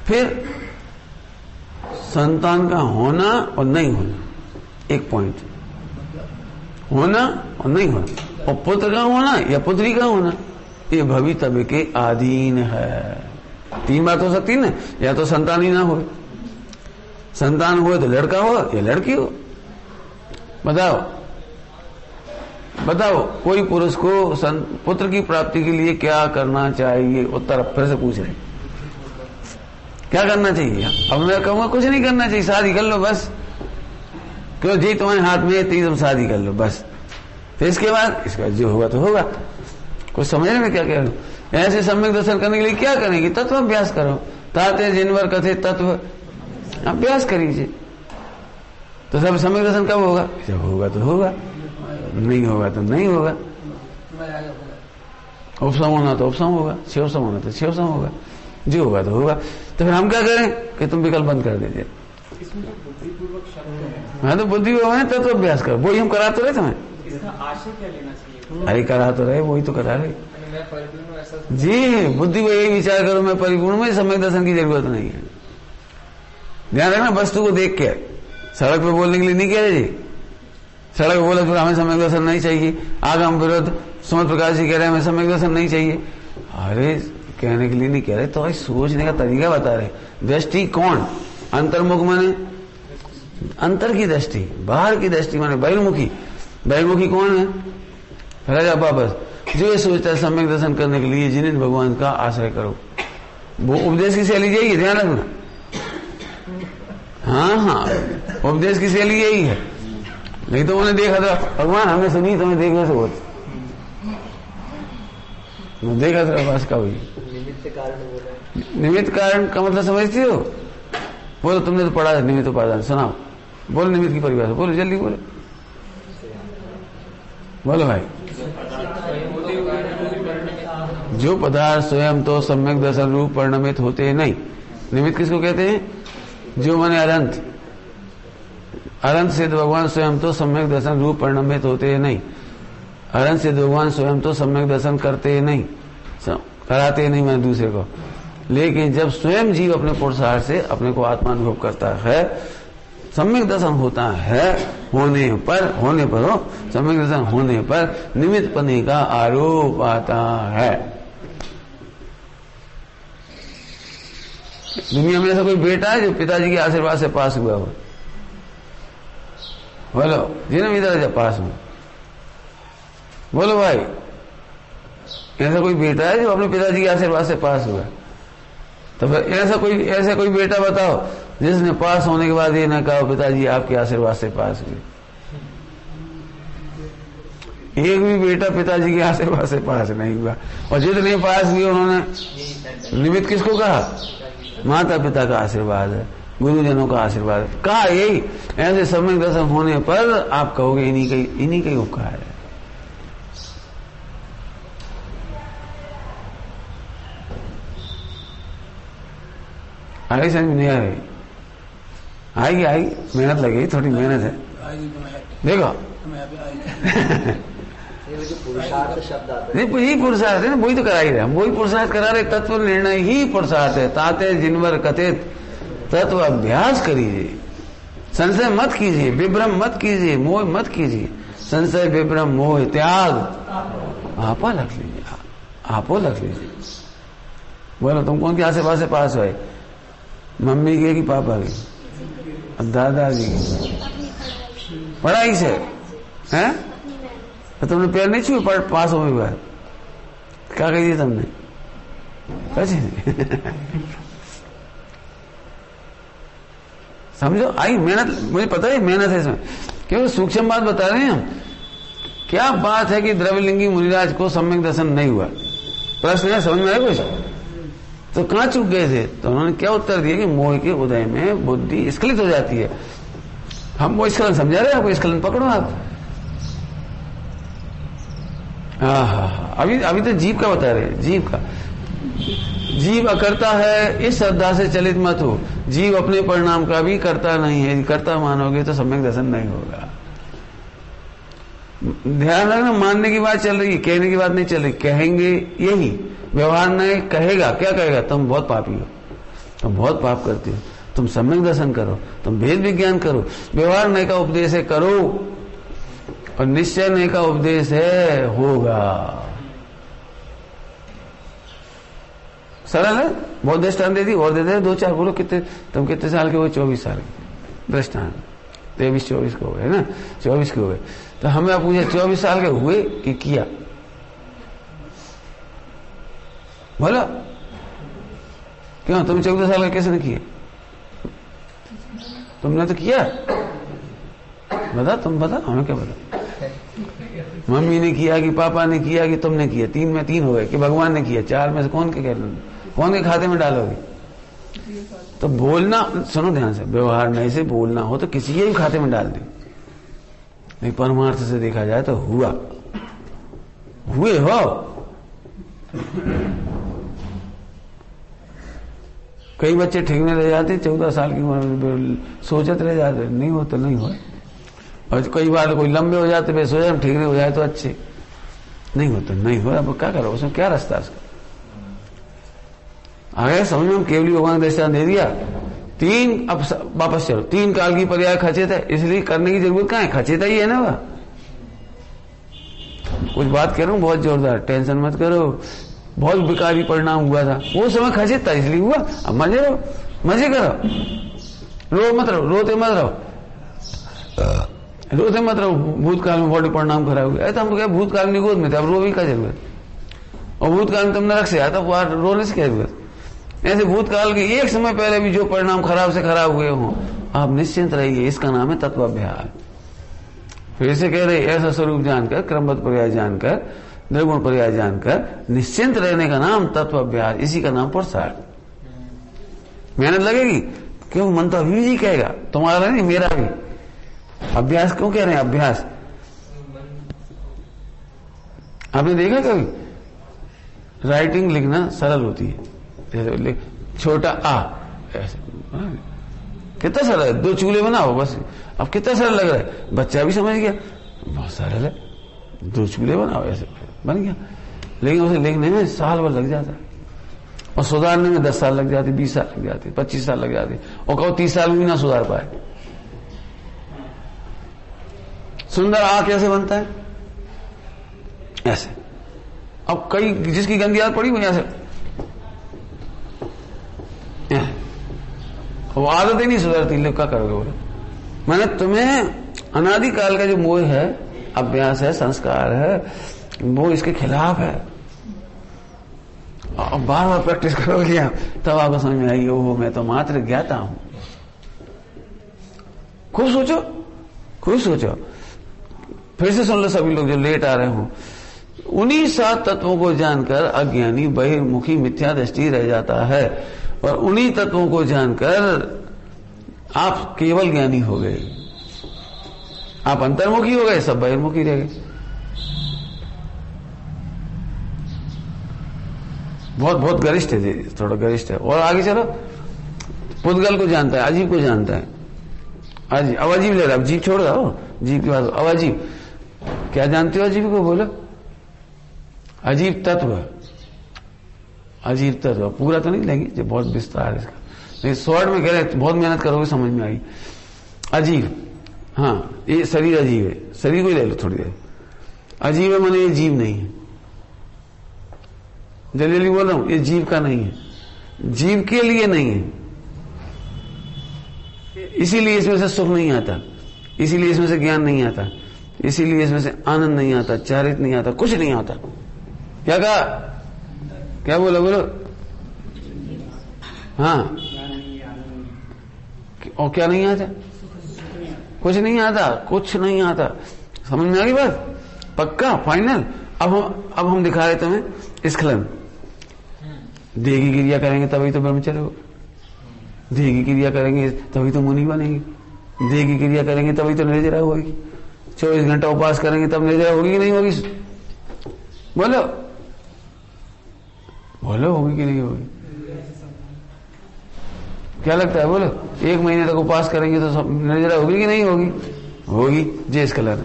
फिर संतान का होना और नहीं होना, एक पॉइंट, होना और नहीं होना, और पुत्र का होना या पुत्री का होना ये भवितव्य के अधीन है। 3 बात हो सकती है ना, या तो संतान ही ना हो, संतान हुए तो लड़का हो या लड़की हो। बताओ कोई पुरुष को पुत्र की प्राप्ति के लिए क्या करना चाहिए? उत्तर फिर से पूछ रहे, क्या करना चाहिए? अब मैं कहूंगा कुछ नहीं करना चाहिए, शादी कर लो बस, क्यों जी तुम्हारे हाथ में है, तुम शादी कर लो बस। तो इसके बाद जो होगा तो होगा। कुछ समझने में क्या कह रहे हो? ऐसे सम्यक दर्शन करने के लिए क्या करेंगे? तत्व अभ्यास करो, ताते जिनवर कथे तत्व अभ्यास करीजिए। तो सब सम्यक दर्शन कब होगा? जब होगा तो होगा, नहीं होगा तो नहीं होगा। उपसम होना तो उपसम होगा, शिवसम होना तो शिवसम होगा, जो होगा तो होगा। तो फिर हम क्या करें कि तुम विकल्प बंद कर दीजिए। हाँ तो बुद्धि वो है, तत्व अभ्यास करो, वही हम करा तो रहे तुम्हें। आशय क्या लेना चाहिए? अरे करा तो रहे, वही तो करा रहे जी। बुद्धि को यही विचार करो मैं परिपूर्ण, में सम्यक दर्शन की जरूरत नहीं है। ध्यान रखना, वस्तु को देख के, सड़क पे बोलने के लिए नहीं कह रहे जी। सड़क पे बोले फिर हमें सम्यक दर्शन नहीं चाहिए, आगम विरोध सुमत प्रकाश जी कह रहे हैं हमें सम्यक दर्शन नहीं चाहिए। अरे कहने के लिए नहीं कह रहे, तो सोचने का तरीका बता रहे। दृष्टि कौन? अंतर्मुख माने अंतर की दृष्टि, बाहर की दृष्टि माने बहिर्मुखी। बहिर्मुखी कौन है? राजा वापस जो ये सोचता है सम्यक दर्शन करने के लिए जिन्हें भगवान का आश्रय करो, वो उपदेश की शैली यही है, ध्यान रखना। हाँ, उपदेश की शैली यही है। नहीं तो उन्हें देखा था भगवान हमें सुनी, तुम्हें देखने से होता देखा था बस का हुई। निमित्त कारण का मतलब समझती हो? बोलो, तुमने तो पढ़ा है निमित्त उपादान, सुनाओ, बोलो निमित्त की परिभाषा, बोलो जल्दी बोलो, बोलो भाई। जो पदार्थ स्वयं तो सम्यक दर्शन रूप परिणमित होते नहीं। निमित्त किसको कहते हैं? जो माने अनंत, अनंत सिद्ध भगवान स्वयं तो सम्यक दर्शन रूप परिणमित होते नहीं। अनंत सिद्ध भगवान स्वयं तो सम्यक दर्शन करते नहीं, कराते नहीं मैंने दूसरे को। लेकिन जब स्वयं जीव अपने पुरुषार्थ से अपने को आत्मानुभव करता है, सम्यक दर्शन होता है, होने पर हो, सम्यक दर्शन होने पर निमित्त पने का आरोप आता है। दुनिया में ऐसा कोई बेटा है जो पिताजी के आशीर्वाद से पास हुआ हो? बोलो, जिन्हें भी दर्जा पास में, बोलो भाई, ऐसा कोई बेटा है जो अपने पिताजी के आशीर्वाद से पास हुआ? तो फिर ऐसा कोई बेटा बताओ जिसने पास होने के बाद ये ना कहा पिताजी आपके आशीर्वाद से पास हुए। एक भी बेटा पिताजी के आशीर्वाद से पास नहीं हुआ। और जितने पास हुए उन्होंने निमित्त किसको कहा? माता पिता का आशीर्वाद है, गुरुजनों का आशीर्वाद है। कहा यही, ऐसे सम्यक दर्शन होने पर आप कहोगे इन्हीं का ही उपकार है। आगे समझ नहीं आ रही? आएगी, मेहनत लगेगी, थोड़ी मेहनत है, देखो। नहीं, यही पुरुषार्थ है ना, वही तो करा ही रहे हम, वही पुरुषार्थ करा रहे। तत्व निर्णय ही पुरुषार्थ है। ताते जिनवर कथित तत्व अभ्यास करिए, संशय मत कीजिए, विभ्रम मत कीजिए, मोह मत कीजिए। संशय विभ्रम मोह त्याग आपा लख लीजिए, आपो लख लीजिए। बोलो, तुम कौन के आशीर्वाद से पास हुए? मम्मी के कि पापा के? दादाजी की पढ़ाई से हैं? तो तुमने पैर नहीं छुए पास हो गए? क्या कही थी तुमने? समझो, आई मेहनत, मुझे पता है मेहनत है इसमें, क्यों सूक्ष्म बात बता रहे हैं हम। क्या बात है कि द्रव्यलिंगी मुनिराज को सम्यक दर्शन नहीं हुआ? प्रश्न है, समझ में आया कुछ? तो कहां चूक गए थे? तो उन्होंने क्या उत्तर दिया कि मोह के उदय में बुद्धि स्खलित हो जाती है। हम वो स्खलन समझा रहे हैं, आपको स्खलन पकड़ो आप। अभी तो जीव का बता रहे हैं, जीव का। जीव अकर्ता है, इस श्रद्धा से चलित मत हो। जीव अपने परिणाम का भी करता नहीं है, करता मानोगे तो सम्यक दर्शन नहीं होगा। ध्यान रखना, मानने की बात चल रही है, कहने की बात नहीं चल रही। कहेंगे यही, व्यवहार नहीं कहेगा। क्या कहेगा? तुम बहुत पापी हो, तुम बहुत पाप करते हो, तुम सम्यक दर्शन करो, तुम भेद विज्ञान करो। व्यवहार नहीं का उपदेश है करो, और निश्चय नहीं का उपदेश है होगा। सरल है, बहुत दृष्टांत दे दी, और दे दे 2-4। बोलो कितने, तुम कितने साल के हो? 24 साल के। दृष्टांत 23-24 के हो गए ना, 24 के हो गए। तो हमें आप पूछे 24 साल के हुए कि किया? बोला क्यों? तुम 14 साल का कैसे नहीं किए? तुमने तो किया, बता, तुम बता, हमें क्या बता। मम्मी ने किया कि पापा ने किया कि तुमने किया? 3 में 3 हो गए कि भगवान ने किया? 4 में से कौन के खाते में डालोगे? तो बोलना, सुनो ध्यान से, व्यवहार नहीं से बोलना हो तो किसी के भी खाते में डाल दे। नहीं, परमार्थ से देखा जाए तो हुआ, हुए हो। कई बच्चे ठेकने रह जाते, 14 साल की उम्र सोचते रह जाते, नहीं हो तो नहीं हो। और कई बार कोई लंबे हो जाते, वे सोचे हम ठेकने हो जाए तो अच्छे, नहीं हो तो नहीं हो। अब क्या करो, उसमें क्या रास्ता उसका? आगे समझ में, हम केवली भगवान का दृष्टांत दे दिया। 3, अब वापस चलो, 3 काल की पर्याय खचित है, इसलिए करने की जरूरत कहाँ है? खचित ही है ना। वह कुछ बात कह रहा हूं बहुत जोरदार, टेंशन मत करो। बहुत विकारी परिणाम हुआ था, वो समय खचित था इसलिए हुआ। अब मजे रहो, मजे करो, रो मत रहो, रोते मत रहो, रोते मत रहो। भूतकाल में बड़े परिणाम खराब हुए, तो हम क्या भूतकाल में गोद में थे, अब रो भी क्या जरूरत? और भूतकाल में तुम नरक से आया था, रोने से क्या जरूरत? ऐसे भूतकाल के एक समय पहले भी जो परिणाम खराब से खराब हुए हों, आप निश्चिंत रहिए। इसका नाम है तत्वाभ्यास। फिर से कह रहे, ऐसा स्वरूप जानकर, क्रमबद्ध पर्याय जानकर, निर्गुण पर्याय जानकर निश्चिंत रहने का नाम तत्वाभ्यास, इसी का नाम पुरुषार्थ। मेहनत लगेगी, क्यों? मन तो अभी भी कहेगा, तुम्हारा नहीं मेरा भी। अभ्यास क्यों कह रहे हैं? अभ्यास आपने देखा कभी? राइटिंग लिखना सरल होती है, जैसे छोटा आ ऐसे, कितना सरल है। 2 चूल्हे बनाओ बस, अब कितना सरल लग रहा है, बच्चा भी समझ गया बहुत सरल है। 2 चूल्हे बनाओ ऐसे बन गया। लेकिन उसे लिखने में साल भर लग जाता है, और सुधारने में 10 साल लग जाते, 20 साल लग जाते, 25 साल लग जाते, और कहो 30 साल में भी ना सुधार पाए। सुंदर आ कैसे बनता है? ऐसे। अब कई जिसकी गंदी आदत पड़ी हुई ऐसे, वो आदत ही नहीं सुधरती, लोग क्या करोगे बोलो? मैंने तुम्हें अनादिकाल का जो मोह है, अभ्यास है, संस्कार है, वो इसके खिलाफ है। और बार बार प्रैक्टिस करोगे आप, तब आपको समझ में आएगी, ओहो मैं तो मात्र ज्ञाता हूं। खूब सोचो, खूब सोचो। फिर से सुन लो सभी लोग जो लेट आ रहे हो। उन्हीं 7 तत्वों को जानकर अज्ञानी बहिर्मुखी मिथ्या दृष्टि रह जाता है, और उन्हीं तत्वों को जानकर आप केवल ज्ञानी हो गए। आप अंतर्मुखी हो गए, सब बहिर्मुखी रह गए। बहुत बहुत गरिष्ठ है जी, थोड़ा गरिष्ठ है। और आगे चलो, पुद्गल को जानता है, अजीब को जानता है। अजीब, अब अजीब ले रहा, अब जीव छोड़ दो, जीव की बात। अब अजीब क्या जानते हो? अजीब को बोलो, अजीब तत्व। अजीब तत्व पूरा तो नहीं लेंगे, जो बहुत विस्तार है इसका, नहीं शॉर्ट में कह रहे, बहुत मेहनत करोगे समझ में आएगी। अजीब, हाँ ये शरीर अजीब है, शरीर को ही ले लो थोड़ी देर। अजीब है माने ये जीव नहीं है, जल्दी बोल रहा हूं, ये जीव का नहीं है, जीव के लिए नहीं है, इसीलिए इसमें से सुख नहीं आता, इसीलिए इसमें से ज्ञान नहीं आता, इसीलिए इसमें से आनंद नहीं आता, चारित्र नहीं आता, कुछ नहीं आता। क्या कहा? क्या बोला? बोलो। हाँ, और क्या नहीं आता? कुछ नहीं आता, कुछ नहीं आता। समझ में आ गई बात? पक्का, फाइनल। अब हम दिखा रहे तुम्हें स्खलन। देह की क्रिया करेंगे तभी तो ब्रह्मचर्य होगा, देह की क्रिया करेंगे तभी तो मुनि बनेंगे, देह की क्रिया करेंगे तभी तो निर्जरा होगी, 24 घंटा उपवास करेंगे तब निर्जरा होगी कि नहीं होगी? बोलो बोलो, होगी कि नहीं होगी? क्या लगता है? बोलो। 1 महीने तक उपवास करेंगे तो सब निर्जरा होगी कि नहीं होगी? होगी। जे स्खलन।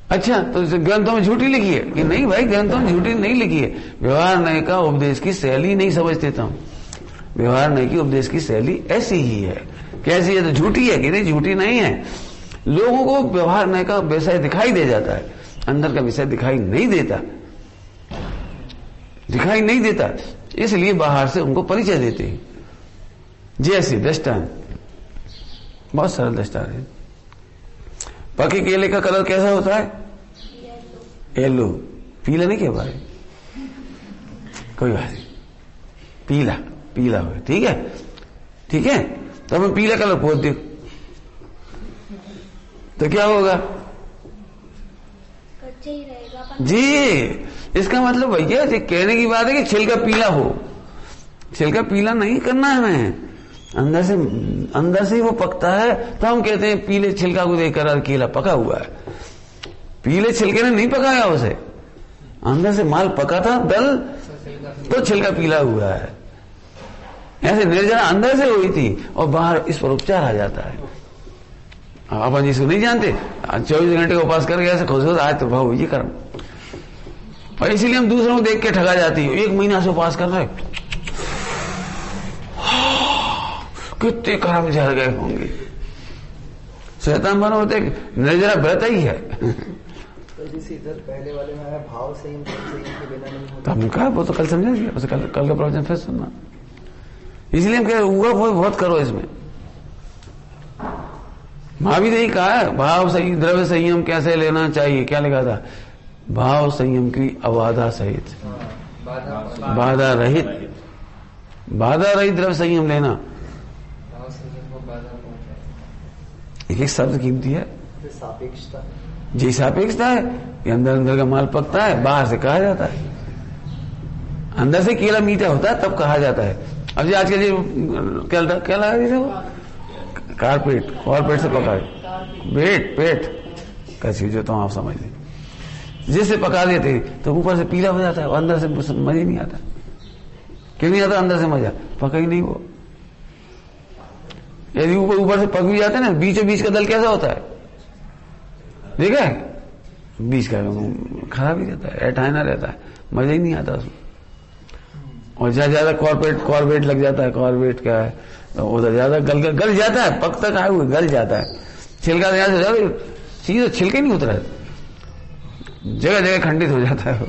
अच्छा, तो ग्रंथों में झूठी लिखी है कि नहीं? भाई ग्रंथों में झूठी नहीं लिखी है। व्यवहार नय का उपदेश की शैली नहीं समझ देता हूं। व्यवहार नय की उपदेश की शैली ऐसी ही है। कैसी है? तो झूठी है कि नहीं? झूठी नहीं है। लोगों को व्यवहार नय का विषय दिखाई दे जाता है, अंदर का विषय दिखाई नहीं देता, दिखाई नहीं देता, इसलिए बाहर से उनको परिचय देते हैं। जैसे दृष्टांत, बहुत सरल दृष्टांत है। पके केले का कलर कैसा होता है? येलो। पीला नहीं कह पाए, कोई बात नहीं, पीला पीला हो, ठीक है, ठीक है। तो हमें पीला कलर पोत दो तो क्या होगा? कच्चा ही रहेगा जी। इसका मतलब भैया कहने की बात है कि छिलका पीला हो। छिलका पीला नहीं करना है हमें, अंदर से ही वो पकता है। तो हम कहते हैं पीले छिलका को देखकर केला पका हुआ है। पीले छिलके ने नहीं पकाया उसे, अंदर से माल पका था दल, तो छिलका पीला हुआ है। ऐसे निर्जरा अंदर से हुई थी और बाहर इस पर उपचार आ जाता है। अपन जिसको नहीं जानते 24 घंटे का उपास करके ऐसे खुश हो, आज तो भाव ये कर्म, और इसीलिए हम दूसरों को देख के ठगा जाती है। 1 महीना से उपास कर रहे, कितने कर्म झड़ गए होंगे। शैतान बनो होते निर्जरा व्रत ही है। तो जिस इधर पहले वाले में भाव संयम के बिना नहीं होता, तो हमने कहा वो तो कल समझेंगे, उसे कल का प्रवचन फिर सुनना। इसलिए हम कह रहे हुआ बहुत करो इसमें। महावीर ने कहा है भाव संयम, द्रव्य संयम कैसे लेना चाहिए, क्या लिखा था? भाव संयम की अबाधा सहित, बाधा रहित, बाधा रहित द्रव्य संयम लेना। एक शब्द कीमती है, सापेक्षता। जी सापेक्षता है, ये अंदर का माल पकता है, बाहर से कहा जाता है। अंदर से केला मीठा होता है तब कहा जाता है, अब जी आजकल जी क्या लगा दी थे वो कारपेट से पका पेट कैसी जो तो आप समझ लें, जिससे पका देते तो ऊपर से पीला हो जाता है, अंदर से मजा ही नहीं आता। क्यों नहीं आता अंदर से मजा? पका ही नहीं वो। यदि ऊपर से पक भी जाता है ना, बीचों बीच का दल कैसा होता है देखा है? बीच का खराब ही रहता है, ऐठाना रहता है, मजा ही नहीं आता उसमें। और ज्यादा कॉर्बेट लग जाता है, कॉर्बेट का है तो उधर ज्यादा गल जाता है, पक तक आए हुए गल जाता है, छिलका यहां से ज्यादा चीज छिलके नहीं उतरा, जगह जगह खंडित हो जाता है वो।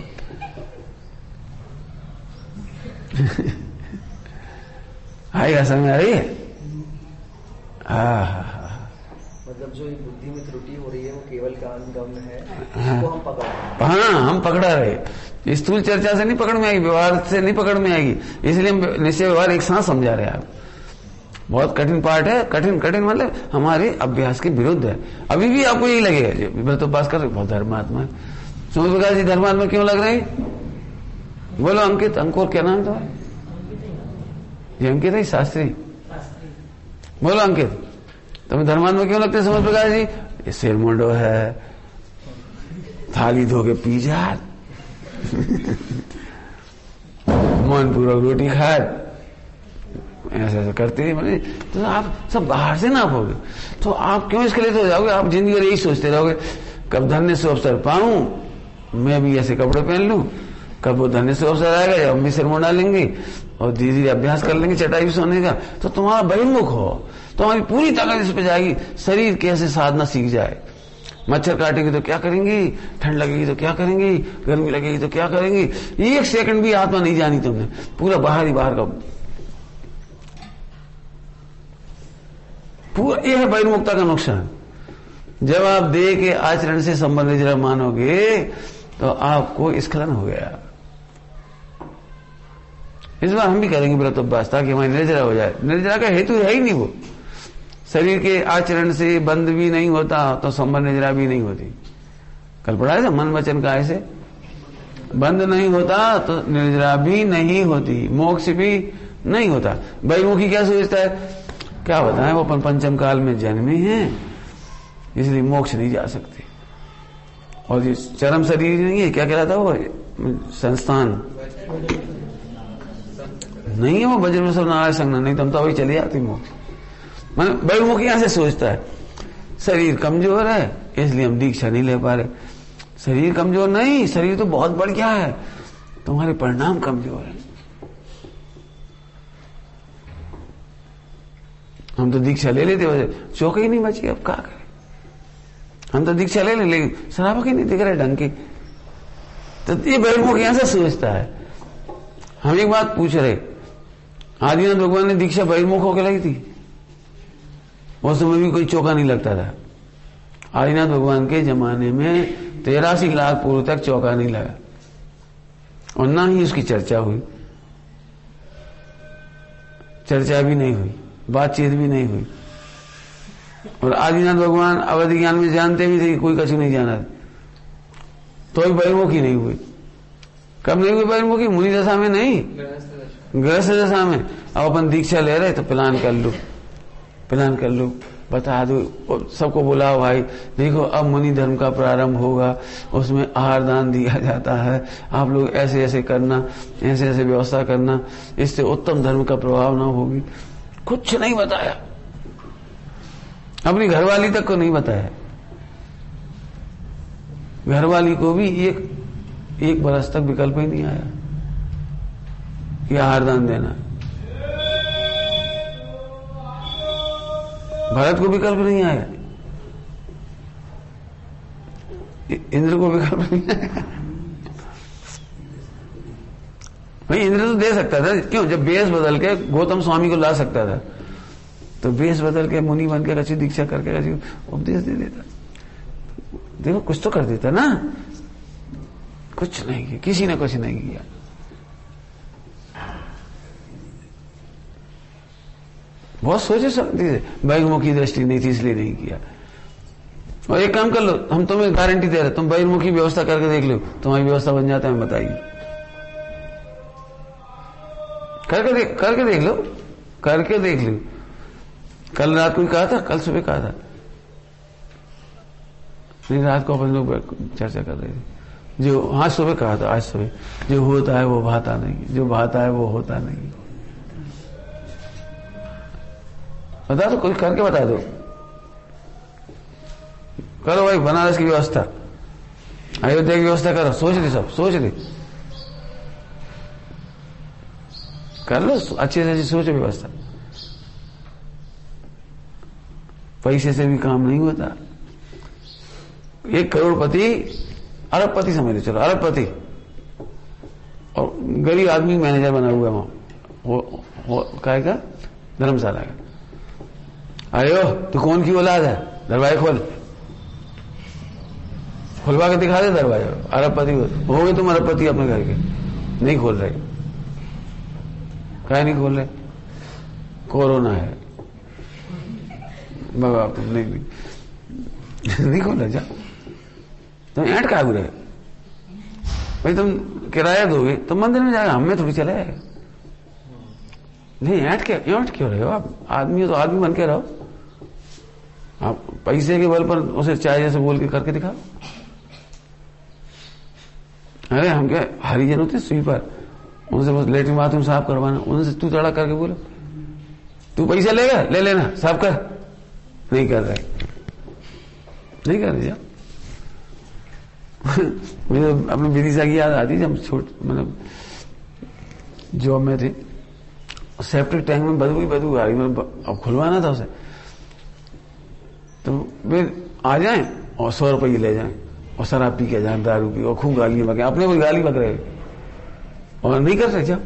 आएगा समझ आ रही है? मतलब जो बुद्धि में त्रुटि हो रही है वो केवल ज्ञान गम है, इसको हम पकड़ रहे हैं। हाँ, हम पकड़ा रहे। स्थूल चर्चा से नहीं पकड़ में आएगी, व्यवहार से नहीं पकड़ में आएगी, इसलिए हम निश्चय व्यवहार एक साथ समझा रहे हैं। आप बहुत कठिन पार्ट है, कठिन मतलब हमारे अभ्यास के विरुद्ध है। अभी भी आपको यही लगेगा मैं तो पास कर बहुत धर्मात्मा है। सूर्य प्रकाश जी धर्मात्मा क्यों लग रहे? बोलो अंकित, अंकुर क्या नाम था? ये अंकित है शास्त्री। बोलो अंकित, तुम्हें धर्मात्मा क्यों लगते सूर्य प्रकाश जी? ये सिर मुंडो है, थाली धो के पी जा, मन पूर्वक रोटी खाए, ऐसा करते हैं। मतलब तो आप सब बाहर से ना होगे तो आप क्यों इसके लिए तो जाओगे? आप जिंदगी भर यही सोचते रहोगे कब धन्य से अवसर पाऊं, मैं भी ऐसे कपड़े पहन लूं, कब वो धन्य से अवसर आएगा जब हम भी सिर मुंडा लेंगे और धीरे धीरे अभ्यास कर लेंगे चटाई भी सोने का, तो तुम्हारा बहिर्मुख हो तो हमारी पूरी ताकत इस पे जाएगी। शरीर कैसे साधना सीख जाए, मच्छर काटेगी तो क्या करेंगी, ठंड लगेगी तो क्या करेंगी, गर्मी लगेगी तो क्या करेंगी, एक सेकंड भी आत्मा नहीं जानी तुमने, पूरा बाहर ही बाहर का पूरा। यह है बहिर्मुखता का नुकसान। जब आप देह के आचरण से संबंधित जरा मानोगे तो आपको स्खलन हो गया। इस बार हम भी करेंगे व्रत उपवास ताकि हमारी निर्जरा हो जाए। निर्जरा का हेतु है ही नहीं वो, शरीर के आचरण से बंद भी नहीं होता तो संबंध निर्जरा भी नहीं होती। कल पढ़ा था मन वचन का ऐसे बंद नहीं होता तो निर्जरा भी नहीं होती, मोक्ष भी नहीं होता। बहिर्मुखी क्या सोचता है, क्या बताएं, वो पंचम काल में जन्मे हैं इसलिए मोक्ष नहीं जा सकते। और ये चरम शरीर नहीं है, क्या कहलाता है वो संस्थान नहीं है, वो वज्र में सब नारायण संग नहीं तो हम तो अभी चली जाती मोक्ष। मैंने बहिर्मुखी यहां से सोचता है शरीर कमजोर है इसलिए हम दीक्षा नहीं ले पा रहे। शरीर कमजोर नहीं, शरीर तो बहुत बढ़िया है, तुम्हारे परिणाम कमजोर है। हम तो दीक्षा ले लेते, वजह चौक ही नहीं बची, अब क्या करें। हम तो दीक्षा ले लेकिन शराबक ही नहीं दिख रहे ढंग के। तो ये बहिर्मुख यहां से सोचता है। हम एक बात पूछ रहे, आदिनाथ भगवान ने दीक्षा बहिर्मुख होकर लाई थी, उस समय भी कोई चौका नहीं लगता था। आदिनाथ भगवान के जमाने में 83 लाख पूर्व तक चौका नहीं लगा और ना ही उसकी चर्चा हुई, चर्चा भी नहीं हुई, बातचीत भी नहीं हुई। और आदिनाथ भगवान अवधि ज्ञान में जानते भी थे कि कोई कछु नहीं जाना, तो भी बहिर्मुखी नहीं हुई। कब नहीं हुई बहिर्मुखी? मुनि दशा में नहीं, गृहस्थ दशा में। अब अपन दीक्षा ले रहे तो प्लान कर लो, बता दो, सबको बुलाओ भाई देखो अब मुनि धर्म का प्रारंभ होगा, उसमें आहार दान दिया जाता है, आप लोग ऐसे ऐसे करना, ऐसे ऐसे व्यवस्था करना, इससे उत्तम धर्म का प्रभाव ना होगी। कुछ नहीं बताया, अपनी घरवाली तक को नहीं बताया। घरवाली को भी एक बरस तक विकल्प ही नहीं आया कि आहार दान देना। भरत को विकल्प नहीं आया, इंद्र को विकल्प नहीं आया। भाई इंद्र तो दे सकता था, क्यों? जब बेस बदल के गौतम स्वामी को ला सकता था तो बेस बदल के मुनि बन के कच्ची दीक्षा करके कच्ची उपदेश दे देता। देखो कुछ तो कर देता ना, कुछ नहीं किया, किसी ने कुछ नहीं किया। बहुत सोचे सकती थे, बहिर्मुखी दृष्टि नहीं थी इसलिए नहीं किया। और एक काम कर लो, हम तुम्हें गारंटी दे रहे, तुम बहिर्मुखी व्यवस्था करके देख लो, तुम्हारी व्यवस्था बन जाता है, बताइए करके देख लो, करके देख लो। कल रात को कहा था, कल सुबह कहा था, नहीं रात को अपन लोग चर्चा कर रहे थे, जो आज सुबह कहा था, आज सुबह, जो होता है वो भाता नहीं, जो भाता है वो होता नहीं। बता दो, कोई करके बता दो। करो भाई बनारस की व्यवस्था, अयोध्या की व्यवस्था करो, सोच ली, सब सोच ली, कर लो अच्छे से अच्छी सोचो व्यवस्था। पैसे से भी काम नहीं होता। 1 करोड़पति अरबपति समझ लो, चलो अरबपति, और गरीब आदमी मैनेजर बना हुआ है वहां, काय का, धर्मशाला का। आयो तो कौन की औलाद है, दरवाजे खोल, खुलवा के दिखा दे दरवाजा। अरबपति हो गए तुम अरबपति अपने घर के, नहीं खोल रहे। क्या नहीं खोल रहे? कोरोना है बाबा, नहीं खोल रहे। जा तुम ऐट का रहे भाई, तुम किराया दोगे तो मंदिर में जाएगा, हमें थोड़ी चला जाएगा। नहीं ऐट क्यों रहे हो आप? आदमी हो तो आदमी बन के रहो। आप पैसे के बल पर उसे चाहे जैसे बोल के करके दिखाओ। अरे हम क्या हरिजन होते स्वीपर, उनसे बस लेटरिन बाथरूम साफ करवाना, उनसे तू तड़ा करके बोलो, तू पैसा लेगा, ले लेना, साफ कर। नहीं कर रहे, नहीं कर रहे। मुझे अपनी विदिशा की याद आती, जब मतलब जॉब में थे, सेप्टिक टैंक में बदबू आ रही, मतलब अब खुलवाना था उसे, तो वे आ जाएं और 100 रुपये ले जाएं और शराब पी के जाएं, दारू पी, और खूब गालियां बके, अपने को गाली बक रहे और नहीं कर रहे। जब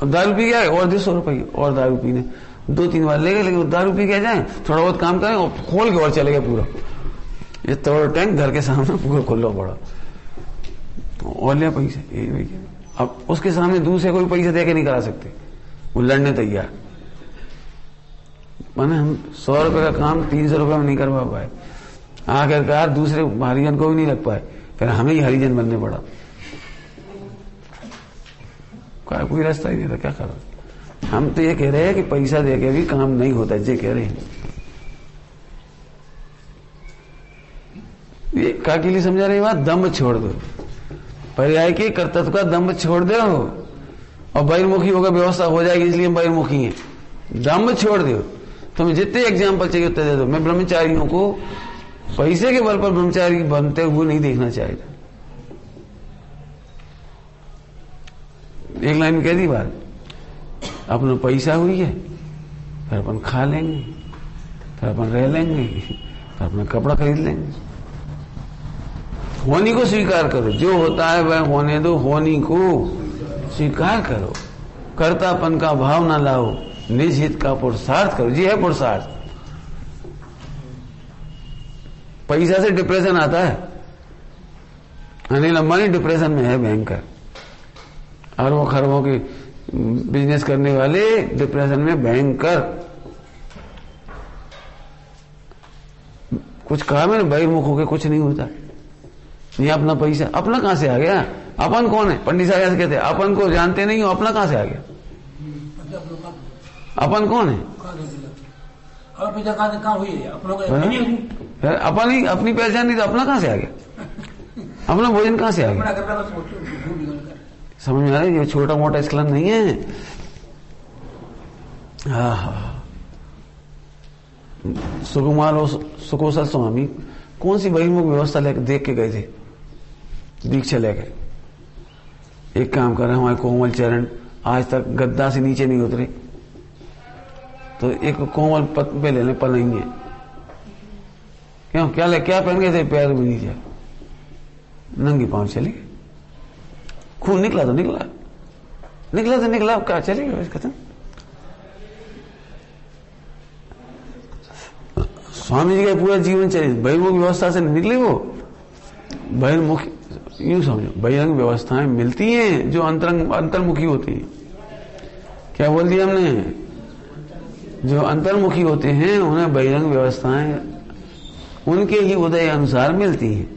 और दारू पी गया और 100 रुपये और दारू पीने 2-3 बार ले गए, लेकिन दारू पी के जाएं, थोड़ा बहुत काम करें और खोल के और चले गए पूरा। ये तोड़ टैंक घर के सामने पूरा खुल्ला पड़ा और लिया पैसे। अब उसके सामने दूसरे कोई पैसे दे के नहीं करा सकते, वो लड़ने तैयार। मैंने हम 100 रुपए का काम 300 रुपए में नहीं करवा पाए, आखिरकार दूसरे हरिजन को भी नहीं लग पाए, फिर हमें ही हरिजन बनने पड़ा। कोई रास्ता ही नहीं था, क्या करो। हम तो ये कह रहे हैं कि पैसा दे के भी काम नहीं होता, ये कह रहे हैं। ये का के लिए समझा रही बात, दम्भ छोड़ दो, पर्याय के कर्तव्य का दम्भ छोड़ दो और बहिर्मुखी होकर व्यवस्था हो जाएगी, इसलिए हम बहिर्मुखी हैं। दम्भ छोड़ दो। तुम्हें जितने एग्जाम्पल चाहिए उतने दे दो। मैं ब्रह्मचारियों को पैसे के बल पर ब्रह्मचारी बनते हुए नहीं देखना चाहता। एक लाइन में कह दी बात, अपना पैसा हुई है, फिर अपन खा लेंगे, फिर अपन रह लेंगे, फिर अपना कपड़ा खरीद लेंगे। होनी को स्वीकार करो, जो होता है वह होने दो, होनी को स्वीकार करो, कर्तापन का भाव ना लाओ, निज हित का पुरुषार्थ करो। जी है पुरुषार्थ। पैसा से डिप्रेशन आता है, अनिल अंबानी डिप्रेशन में है भयंकर, अरबों खरबों के बिजनेस करने वाले डिप्रेशन में भयंकर। कुछ कहा मैंने, बहिर्मुख होकर कुछ नहीं होता। ये अपना पैसा, अपना कहां से आ गया? अपन कौन है? पंडित साहब ऐसे कहते हैं, अपन को जानते नहीं हो, अपना कहां से आ गया? अपन कौन है? अपन ही अपनी पहचान नहीं तो अपना कहां से आ गया? अपना भोजन कहां से आ गया? समझ में आ रहा है? ये छोटा मोटा स्खलन नहीं है। सुकुमार और सुकोशल स्वामी कौन सी बहिर्मुख व्यवस्था लेकर देख के गए थे, दीक्षा लेकर। एक काम कर रहे हमारे कोमल चरण आज तक गद्दा से नीचे नहीं उतरे, तो एक कोमल पत पे लेने पलेंगे। क्यों? क्या पहन गए थे? पैर में नीचे नंगी पांव चले गए। खून निकला तो निकला, निकला तो निकला, क्या चलेगा खत्म। स्वामी जी का पूरा जीवन चले बहिर्मुख व्यवस्था से निकले। वो बहिर्मुख यूं समझो, बहिरंग व्यवस्थाएं मिलती हैं जो अंतर्मुखी होती हैं। क्या बोल दिया हमने? जो अंतर्मुखी होते हैं उन्हें बहिरंग व्यवस्थाएं उनके ही उदय अनुसार मिलती हैं।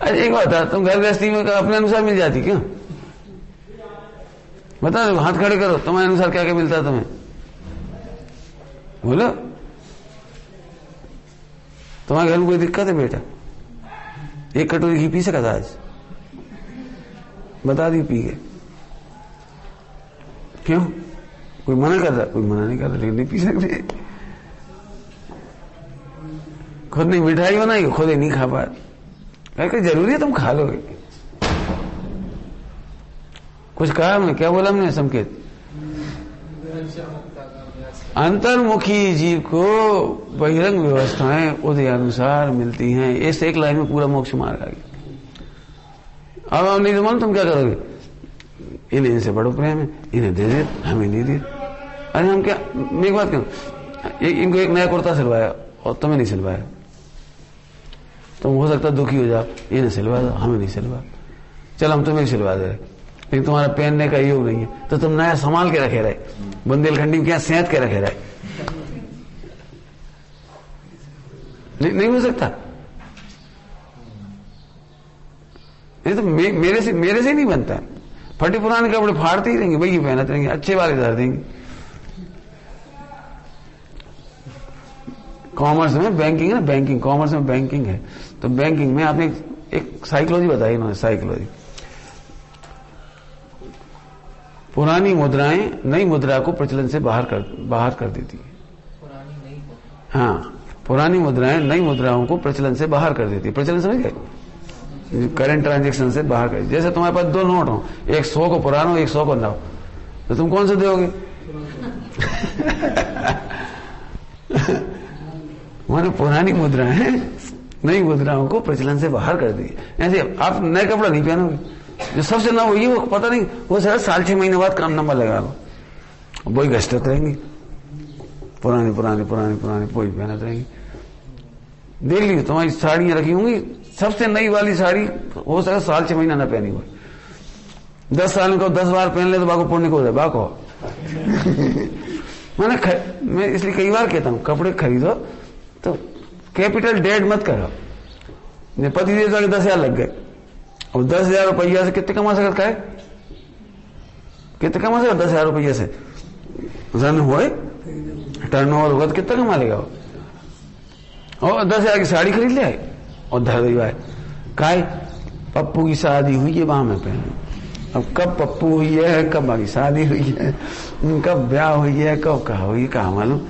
अरे एक बात है, तुम घर गृहस्थी में अपने अनुसार मिल जाती क्यों? बता दो, हाथ खड़े करो, तुम्हारे अनुसार क्या क्या मिलता है तुम्हें? बोलो, तुम्हारे घर में कोई दिक्कत है बेटा? एक कटोरी घी पी सका था आज? बता दी पी गए। क्यों? कोई मना कर रहा? कोई मना नहीं कर रहा, लेकिन नहीं पी सकते। खुद नहीं मिठाई बनाई, खुद ही नहीं खा पाए, क्या जरूरी है तुम खा लोगे? कुछ कहा हमने? क्या बोला हमने? संकेत, अंतर्मुखी जीव को बहिरंग व्यवस्थाएं उदय अनुसार मिलती हैं। इस एक लाइन में पूरा मोक्ष मार्ग आ गया। अब नहीं तो मान, तुम क्या करोगे? इन्हें इनसे बड़ो प्रेम है, इन्हें दे दे, हमें नहीं दे। अरे हम क्या, मैं एक बात कहूं, इनको एक नया कुर्ता सिलवाया और तुम्हें नहीं सिलवाया, तुम हो सकता दुखी हो जाओ, इन्हें सिलवा दो, हमें नहीं सिलवा। चल हम तुम्हें सिलवा दे, लेकिन तुम्हारा पहनने का योग नहीं है, तो तुम नया संभाल के रखे रहे, बुंदेलखंडी क्या सेहत के रखे रहे। नहीं हो सकता। नहीं तो मेरे से नहीं बनता। फटे पुराने कपड़े फाड़ते ही रहेंगे, वही पहनते रहेंगे, अच्छे वाले धर देंगे। कॉमर्स में बैंकिंग है ना, बैंकिंग, कॉमर्स में बैंकिंग है, तो बैंकिंग में आपने एक साइकोलॉजी बताई इन्होंने, साइकोलॉजी। पुरानी मुद्राएं नई मुद्रा को प्रचलन से बाहर कर देती है। हाँ, पुरानी मुद्राएं नई मुद्राओं को प्रचलन से बाहर कर देती है। प्रचलन समझ गए? करंट ट्रांजैक्शन से बाहर कर। जैसे तुम्हारे पास दो नोट हो, एक 100 को पुराना हो, एक 100 को नया, तो तुम कौन से दोगे? मानो पुरानी मुद्राएं नई मुद्राओं को प्रचलन से बाहर कर दी। ऐसे आप नए कपड़ा नहीं पहनोगे, जो सबसे नया वही, वो पता नहीं, वो शायद 6.5 महीने बाद काम नंबर लगा लो, वही घसते रहेंगे, पुराने वही पहनते रहेंगे। देख लीजिए, तुम्हारी साड़ियां रखी होंगी, सबसे नई वाली साड़ी हो सकता 6 महीना ना पहनी हो, 10 साल को 10 बार पहन ले तो बाको पुण्य को हो जाए, बाको। मैं इसलिए कई बार कहता हूं, कपड़े खरीदो तो कैपिटल डेट मत करो। पति देवता के 10,000 लग गए, और 10,000 रुपया से कितने कमा सकता है? कितने कमा सकता? 10,000 रुपया से रन हुए, टर्नओवर होगा तो कितना कमा लेगा वो? और 10,000 की साड़ी खरीद ले और धर दी भाई, काय पप्पू की शादी हुई है, वहां में पहने। अब कब पप्पू हुई है, कब बाकी शादी हुई है, कब ब्याह हुई है, कब कहा हुई, कहा मालूम।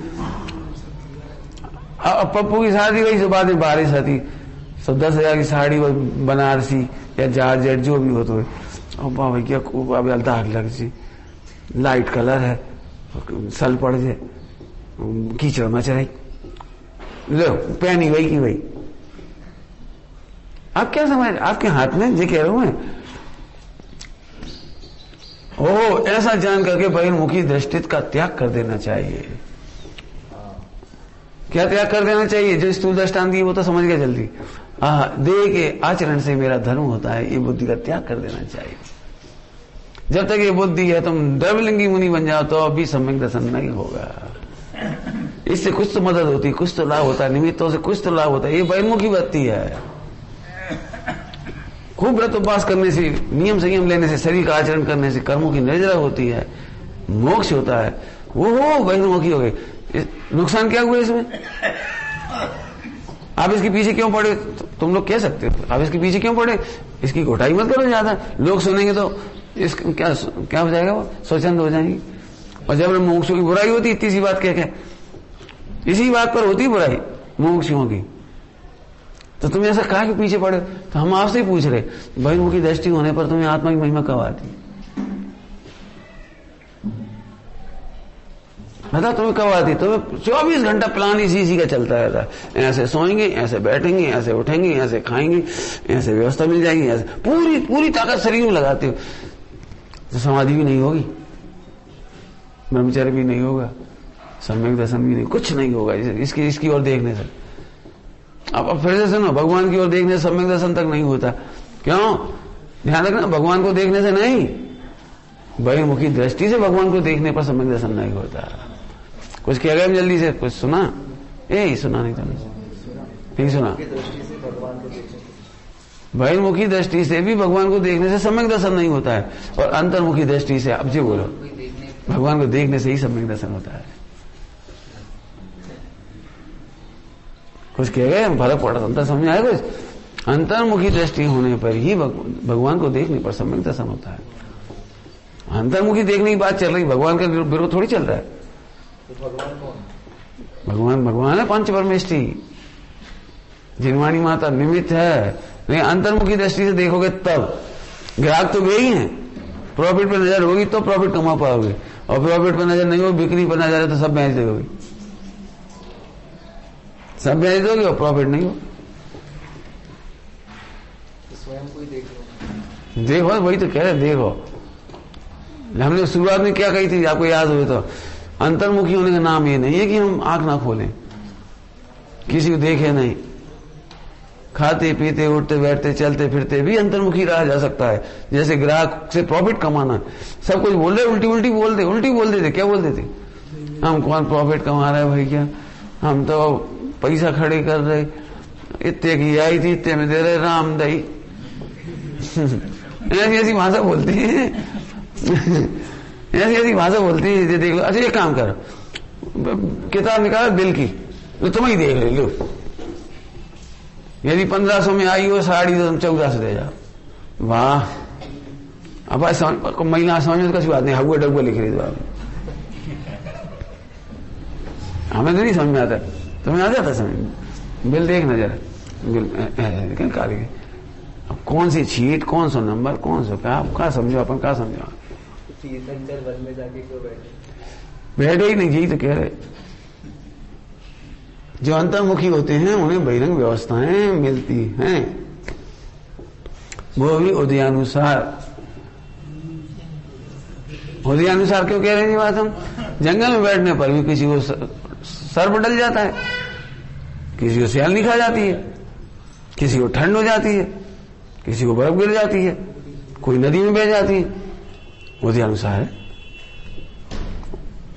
अब पप्पू की शादी हुई, तो बाद में बारिश आती, तो 10,000 की साड़ी वो बनारसी या जॉर्जेट जो भी हो, तो बाबा क्या दाग लग जी, लाइट कलर है, सल पड़ जाए, कीचड़ मच रही, लो पहनी वही की वही। आप क्या समझ, आपके हाथ में जे कह रहा हूं मैं। ओ, ऐसा जान करके बहिर्मुखी दृष्टि का त्याग कर देना चाहिए। क्या त्याग कर देना चाहिए? जो स्थूल दृष्टांत दी वो तो समझ गया जल्दी। देह के आचरण से मेरा धर्म होता है, ये बुद्धि का त्याग कर देना चाहिए। जब तक ये बुद्धि है, तुम द्रवलिंगी मुनि बन जाओ तो अभी सम्यक दर्शन नहीं होगा। इससे कुछ तो मदद होती है, कुछ तो लाभ होता है, निमित्तों से कुछ तो लाभ होता है। ये बहिर्मुखी बत्ती है। खूब व्रत उपवास करने से, नियम संयम लेने से, शरीर का आचरण करने से कर्मों की निर्जरा होती है, मोक्ष होता है। वो बहिर्मुखी हो गई। नुकसान क्या हुआ इसमें? आप इसके पीछे क्यों पड़े? तुम लोग कह सकते हो, आप इसके पीछे क्यों पड़े? इसकी घोटाई मत करो ज्यादा, लोग सुनेंगे तो इस क्या हो जाएगा, वो स्वच्छंद हो जाएंगे। और जब मोक्षों की बुराई होती, इतनी सी बात कह, इसी बात पर होती बुराई मोक्षों की, तो तुम ऐसा कहा कि पीछे पड़े? तो हम आपसे ही पूछ रहे, बहिर्मुखी दृष्टि होने पर तुम्हें आत्मा की महिमा कब आती? बता, तुम्हें कब आती? तुम्हें 24 घंटा प्लान इसी का चलता रहता है। ऐसे सोएंगे, ऐसे बैठेंगे, ऐसे उठेंगे, ऐसे खाएंगे, ऐसे व्यवस्था मिल जाएगी, ऐसे पूरी ताकत शरीर में लगाते हो, तो समाधि भी नहीं होगी, ब्रह्मचर्य भी नहीं होगा, सम्यक दर्शन भी नहीं, कुछ नहीं होगा इसकी ओर देखने से। अब फिर से सुनो, भगवान की ओर देखने से सम्यक दर्शन तक नहीं होता। क्यों? ध्यान रखना, भगवान को देखने से नहीं, बहिर्मुखी दृष्टि से भगवान को देखने पर सम्यक दर्शन नहीं होता। कुछ कह गए जल्दी से? कुछ सुना? यही सुना नहीं तुमने? नहीं सुना? बहिर्मुखी दृष्टि से भी भगवान को देखने से सम्यक दर्शन नहीं होता है, और अंतर्मुखी दृष्टि से, अब जी बोलो, भगवान को देखने से ही सम्यक दर्शन होता है। कुछ कह गए, फर्क पड़ा, अंतर समझ आया कुछ? अंतर्मुखी दृष्टि होने पर ही भगवान को देखने पर सम्यक दर्शन होता है। अंतर्मुखी देखने की बात चल रही, भगवान का विरोध थोड़ी चल रहा है। भगवान कौन? भगवान है पंच परमेष्टि, जिनवाणी माता निमित्त है। नहीं, अंतर्मुखी दृष्टि से देखोगे तब ग्राहक तो वे ही हैं। प्रॉफिट पर नजर होगी तो प्रॉफिट कमा पाओगे, और प्रॉफिट पर नजर नहीं हो, बिक्री पर नजर है तो सब बेच दोगे, सब बेच दोगे और प्रॉफिट नहीं हो। स्वयं को ही देख लो। देखो, वही तो कह रहे, देखो। हमने शुरुआत में क्या कही थी, आपको याद हो तो, अंतर्मुखी होने का नाम ये नहीं है कि हम आंख ना खोलें, किसी को देखे नहीं, खाते पीते उठते बैठते चलते फिरते भी अंतर्मुखी रहा जा सकता है। जैसे ग्राहक से प्रॉफिट कमाना, सब कुछ बोल रहे, उल्टी बोल देते। क्या बोल देते? हम कौन प्रॉफिट कमा रहे हैं भैया, हम तो पैसा खड़े कर रहे, इतने की आई थी इतने में दे रहे राम दही। ऐसी भाषा बोलती है, ऐसी भाषा बोलती है। देख लो, अच्छा एक काम करो, किताब निकालो बिल की, तो तुम ही देख लो, यदि 1500 में आई हो साड़ी तो तुम 1400 दे जाओ। वाह, अब महिला समझ में तो कसी बात नहीं, हगुआ डगुआ लिख रही थी, हमें तो नहीं समझ में आता, तुम्हें आ जाता समझ? बिल देखना जरा, बिल काली, कौन सी छीट, कौन सा नंबर, कौन सा क्या समझो, अपन क्या समझो? वन में जाके क्यों बैठे ही नहीं, यही तो कह रहे। जो अंतर्मुखी होते हैं उन्हें बहिरंग व्यवस्थाएं मिलती हैं, वो भी उदयानुसार। उदयानुसार क्यों कह रहे हैं ये बात हम? जंगल में बैठने पर भी किसी को सर्प डल जाता है, किसी को सियालनी खा जाती है, किसी को ठंड हो जाती है, किसी को बर्फ गिर जाती है, कोई नदी में बह जाती है। उदयानुसार है।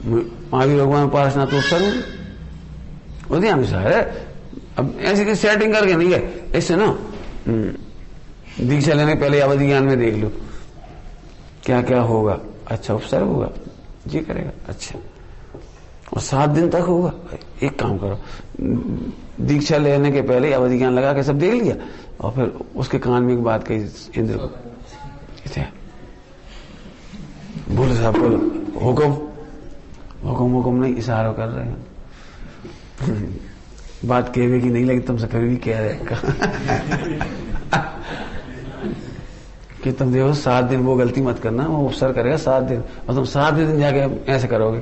महावीर भगवान उपासना तो सर्व उदयानुसार है। अब ऐसी की सेटिंग करके नहीं है, इससे ना दीक्षा लेने पहले अवधि ज्ञान में देख लो क्या क्या होगा। अच्छा उपसर्ग होगा, जी करेगा, अच्छा, और 7 दिन तक होगा। एक काम करो, दीक्षा लेने के पहले अवधि ज्ञान लगा के सब देख लिया, और फिर उसके कान में एक बात कही इंद्र को, बोलो साहब बोलो, हुकुम हुकुम हुकुम नहीं, इशारा कर रहे हैं। बात कहवे की नहीं लगी तुमसे, फिर भी कह रहे कि तुम देखो 7 दिन वो गलती मत करना, वो उपसर करेगा 7 दिन, और तुम 7 दिन जाके ऐसे करोगे।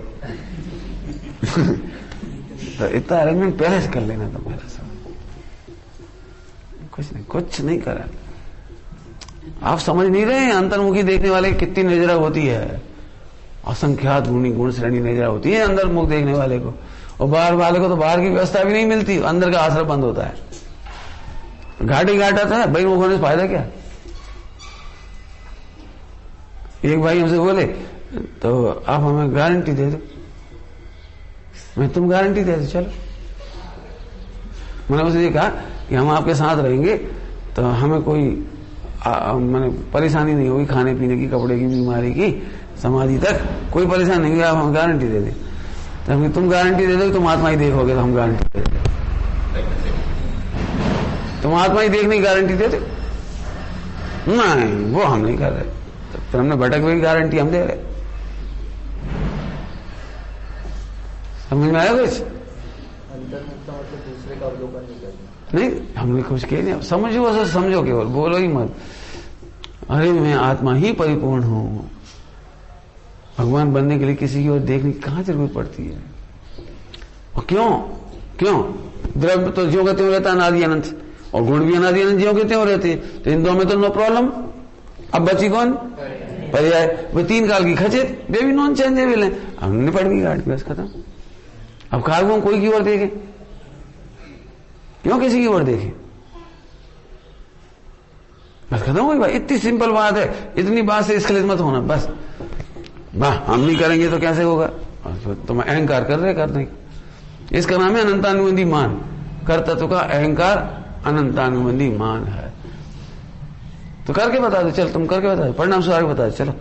तो इतना अरेंजमेंट पहले से कर लेना तुम मेरे साथ। कुछ नहीं करा। आप समझ नहीं रहे, अंतर्मुखी देखने वाले कितनी नजरा होती है, असंख्यात गुण श्रेणी नजरा होती है अंदर मुख देखने वाले को, और बाहर वाले को तो बाहर की व्यवस्था भी नहीं मिलती, अंदर का आश्रय बंद होता है। घाटी घाटा था भाई, मुख होने से फायदा क्या? एक भाई हमसे बोले, तो आप हमें गारंटी दे दो। मैं तुम गारंटी दे दो, चलो। मैंने उसे ये कहा कि हम आपके साथ रहेंगे तो हमें कोई मैंने परेशानी नहीं होगी, खाने पीने की, कपड़े की, बीमारी की, समाधि तक कोई परेशानी नहीं होगी, आप हमें गारंटी दे दे। तो हम तुम गारंटी दे दो, तुम आत्मा ही देखोगे तो हम गारंटी दे दे। तुम आत्मा ही देखने की गारंटी दे दो? नहीं, वो हम नहीं कर रहे। तो फिर हमने भटक हुई गारंटी हम दे रहे। समझ में आया कुछ? अंतर्मुखता मतलब दूसरे का अवलोकन नहीं करना। नहीं, हमने कुछ कह नहीं, समझो बस, समझो केवल, बोलो ही मत। अरे मैं आत्मा ही परिपूर्ण हूं। भगवान बनने के लिए किसी की ओर देखने की कहां जरूरत पड़ती है? और क्यों द्रव्य तो ज्यों का त्यों रहता अनादि अनंत, और गुण भी अनादि अनंत ज्यों के त्यों रहते, तो इन दो में तो नो प्रॉब्लम। अब बची कौन? पर्याय। वो 3 काल की खचित, वे भी नॉन चेंजेबल है। अब निपट गई गाड़ी, बस खत्म। अब कार्गो कोई की ओर देखे, क्यों किसी की ओर देखे? बस खत्म हुई भाई, इतनी सिंपल बात है। इतनी बात से स्खलित मत होना, बस। वाह, हम नहीं करेंगे तो कैसे होगा? तुम अहंकार कर रहे, कर नहीं। इसका नाम है अनंतानुबंधी मान। कर्तत्व का अहंकार अनंतानुबंधी मान है। तो करके बता दो, चल तुम करके बता दो, परिणाम सुधार के बता दो, चलो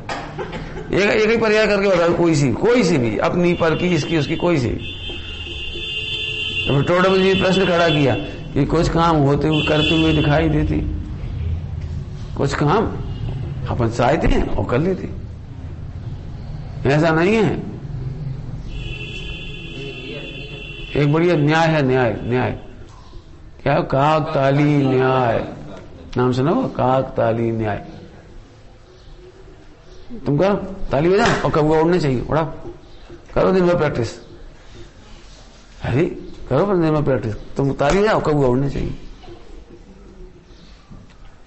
एक ही पर्याय करके बता दो, कोई सी भी, अपनी पर की, इसकी उसकी, कोई सी भी। तो टोडरमल जी प्रश्न खड़ा किया कि कुछ काम होते हुए करते हुए दिखाई देती, कुछ काम अपन चाहते हैं और कर लेते, ऐसा नहीं है। एक बढ़िया न्याय है, न्याय क्या, काकताली न्याय, नाम सुना हो, काकताली न्याय। तुम करो, ताली बजाओ और कबूआ उड़ने चाहिए, उड़ाओ, करो दिन भर प्रैक्टिस, अरे करो दिन भर प्रैक्टिस, तुम ताली बजाओ, कबूआ उड़ने चाहिए।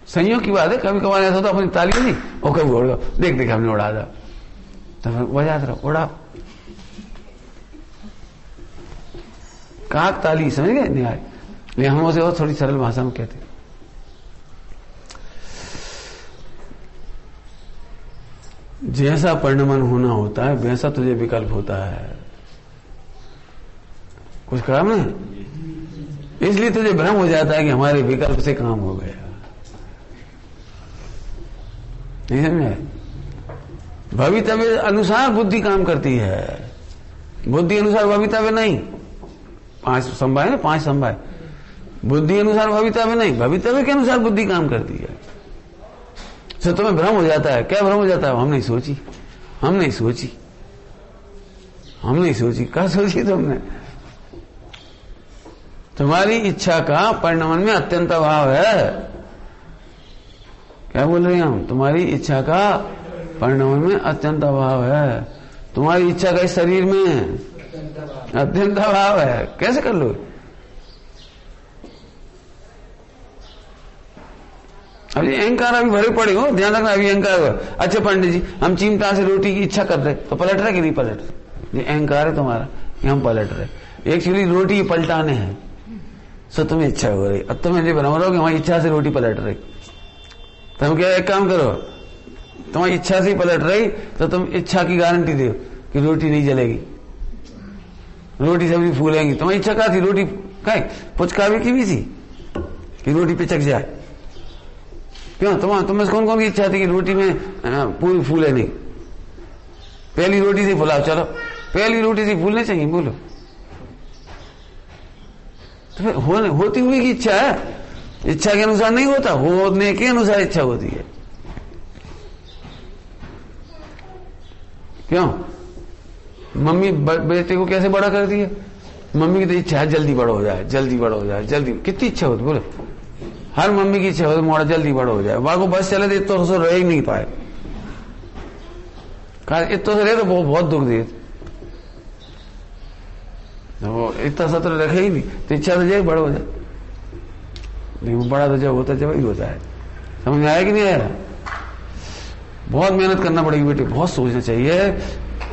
संयोग की बात है, कभी कभार ऐसा होता अपनी ताली नहीं और कबूआ उड़, देख हमने उड़ा दो, तो बजाते रहो, उड़ाओ। काक ताली, समझ गए न्याय। लेकिन हम उसे और थोड़ी सरल भाषा में कहते, जैसा परिणमन होना होता है वैसा तुझे विकल्प होता है, कुछ काम नहीं, इसलिए तुझे भ्रम हो जाता है कि हमारे विकल्प से काम हो गया, नहीं समझे। भवितव्य अनुसार बुद्धि काम करती है, बुद्धि अनुसार भवितव्य नहीं। 5 संभव है ना, 5 संभव है, बुद्धि अनुसार भवितव्य नहीं, भवितव्य के अनुसार बुद्धि काम करती है। तो तुम्हें भ्रम हो जाता है, क्या भ्रम हो जाता है, हम नहीं सोची, क्या सोची तुमने, तुम्हारी इच्छा का परिणमन में अत्यंत अभाव है। क्या बोल रहे हैं हम, तुम्हारी इच्छा का परिणमन में अत्यंत अभाव है, तुम्हारी इच्छा का इस शरीर में अत्यंत अभाव है, कैसे कर लो। अभी अहंकार अभी भरे पड़े हो, ध्यान रखना, अभी अहंकार हो। अच्छा पंडित जी, हम चिमटा से रोटी की इच्छा कर रहे, तो पलट रहे कि नहीं पलट रहे, ये अहंकार है तुम्हारा, ये हम पलट रहे। एक्चुअली रोटी पलटाने हैं, सो तुम्हें इच्छा हो रही, अब तुम्हें ये बना रहे हो कि हमारी इच्छा से रोटी पलट रही, तो हम क्या, एक काम करो, तुम्हारी इच्छा से ही पलट रही तो तुम इच्छा की गारंटी दो कि रोटी नहीं जलेगी, रोटी सब्जी फूलेंगी। तुम्हारी इच्छा क्या थी, रोटी खाए, पुचकावे की भी थी कि रोटी पिचक जाए, क्यों, तुम्हें कौन कौन की इच्छा थी कि रोटी में पूरी फूले नहीं, पहली रोटी से फुलाओ, चलो पहली रोटी से फूलने चाहिए, बोलो। तो फिर होती हुई की इच्छा है, इच्छा के अनुसार नहीं होता, होने के अनुसार इच्छा होती है, क्यों। मम्मी बेटे को कैसे बड़ा करती है, मम्मी की तो इच्छा है जल्दी बड़ा हो जाए, जल्दी बड़ा हो जाए, जल्दी, कितनी इच्छा होती, बोलो, हर मम्मी की इच्छा होती मोड़ा जल्दी बड़ा हो जाए। वहां को बस चले तो इतना से रह ही नहीं पाए, इतना से रहे तो बहुत दुख दिए, वो इतना सत्र रखे ही नहीं, तो इच्छा तो जाए बड़ा हो जाए, लेकिन बड़ा तो जब होता जब ही होता है। समझ में आया कि नहीं आया, बहुत मेहनत करना पड़ेगी बेटे, बहुत सोचना चाहिए,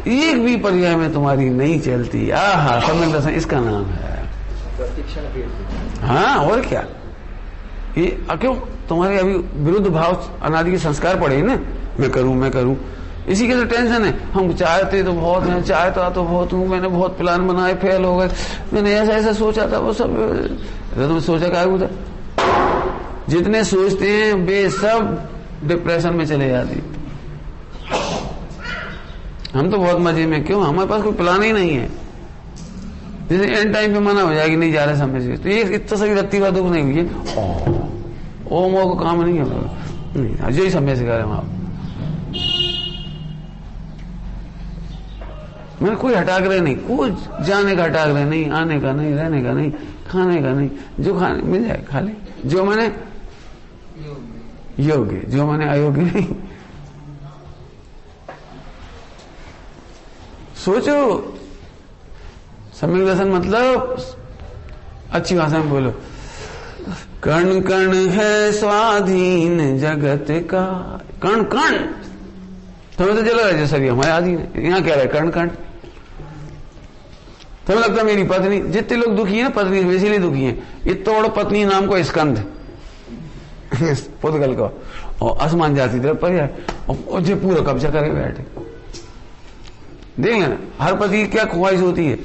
एक भी पर्याय में तुम्हारी नहीं चलती, आहा सम्यक दर्शन इसका नाम है। हाँ और क्या, ये क्यों तुम्हारे अभी विरुद्ध भाव अनादि के संस्कार पड़े ना, मैं करूं, इसी के तो टेंशन है। हम चाहते तो बहुत हैं, चाहता तो बहुत हूं, मैंने बहुत प्लान बनाए, फेल हो गए, मैंने ऐसा सोचा था, वो सब तुमने सोचा क्या उधर, जितने सोचते हैं वे सब डिप्रेशन में चले जाते। हम तो बहुत मजे में, क्यों, हमारे पास कोई प्लान ही नहीं है, जैसे एंड टाइम पे मना हो जाएगी, नहीं जा रहे समय से, तो ये इतना सही रत्ती बात दुख नहीं हुई है, ओम को काम नहीं है, जो ही समय से करें आप। मैंने कोई हटाग्रह नहीं, कुछ जाने का हटाग्रह नहीं, आने का नहीं, रहने का नहीं, खाने का नहीं, जो खाने मिल जाए खा ले, जो मैंने योग्य, जो मैंने अयोग्य नहीं। सोचो, सम्यक दर्शन मतलब अच्छी भाषा में बोलो, कण कण है स्वाधीन जगत का, कण कण तुम्हें तो चला जैसा भी हमारे आदि यहाँ कह रहे कण कण, तुम्हें लगता है मेरी पत्नी, जितने लोग दुखी है ना पत्नी इसीलिए दुखी है, इतना बड़ा पत्नी नाम को स्कंद पुद्गल का, और आसमान जाती तरफ पर जाए और जो पूरा कब्जा करे बैठे। देख लेना हर पति की क्या ख्वाहिश होती है,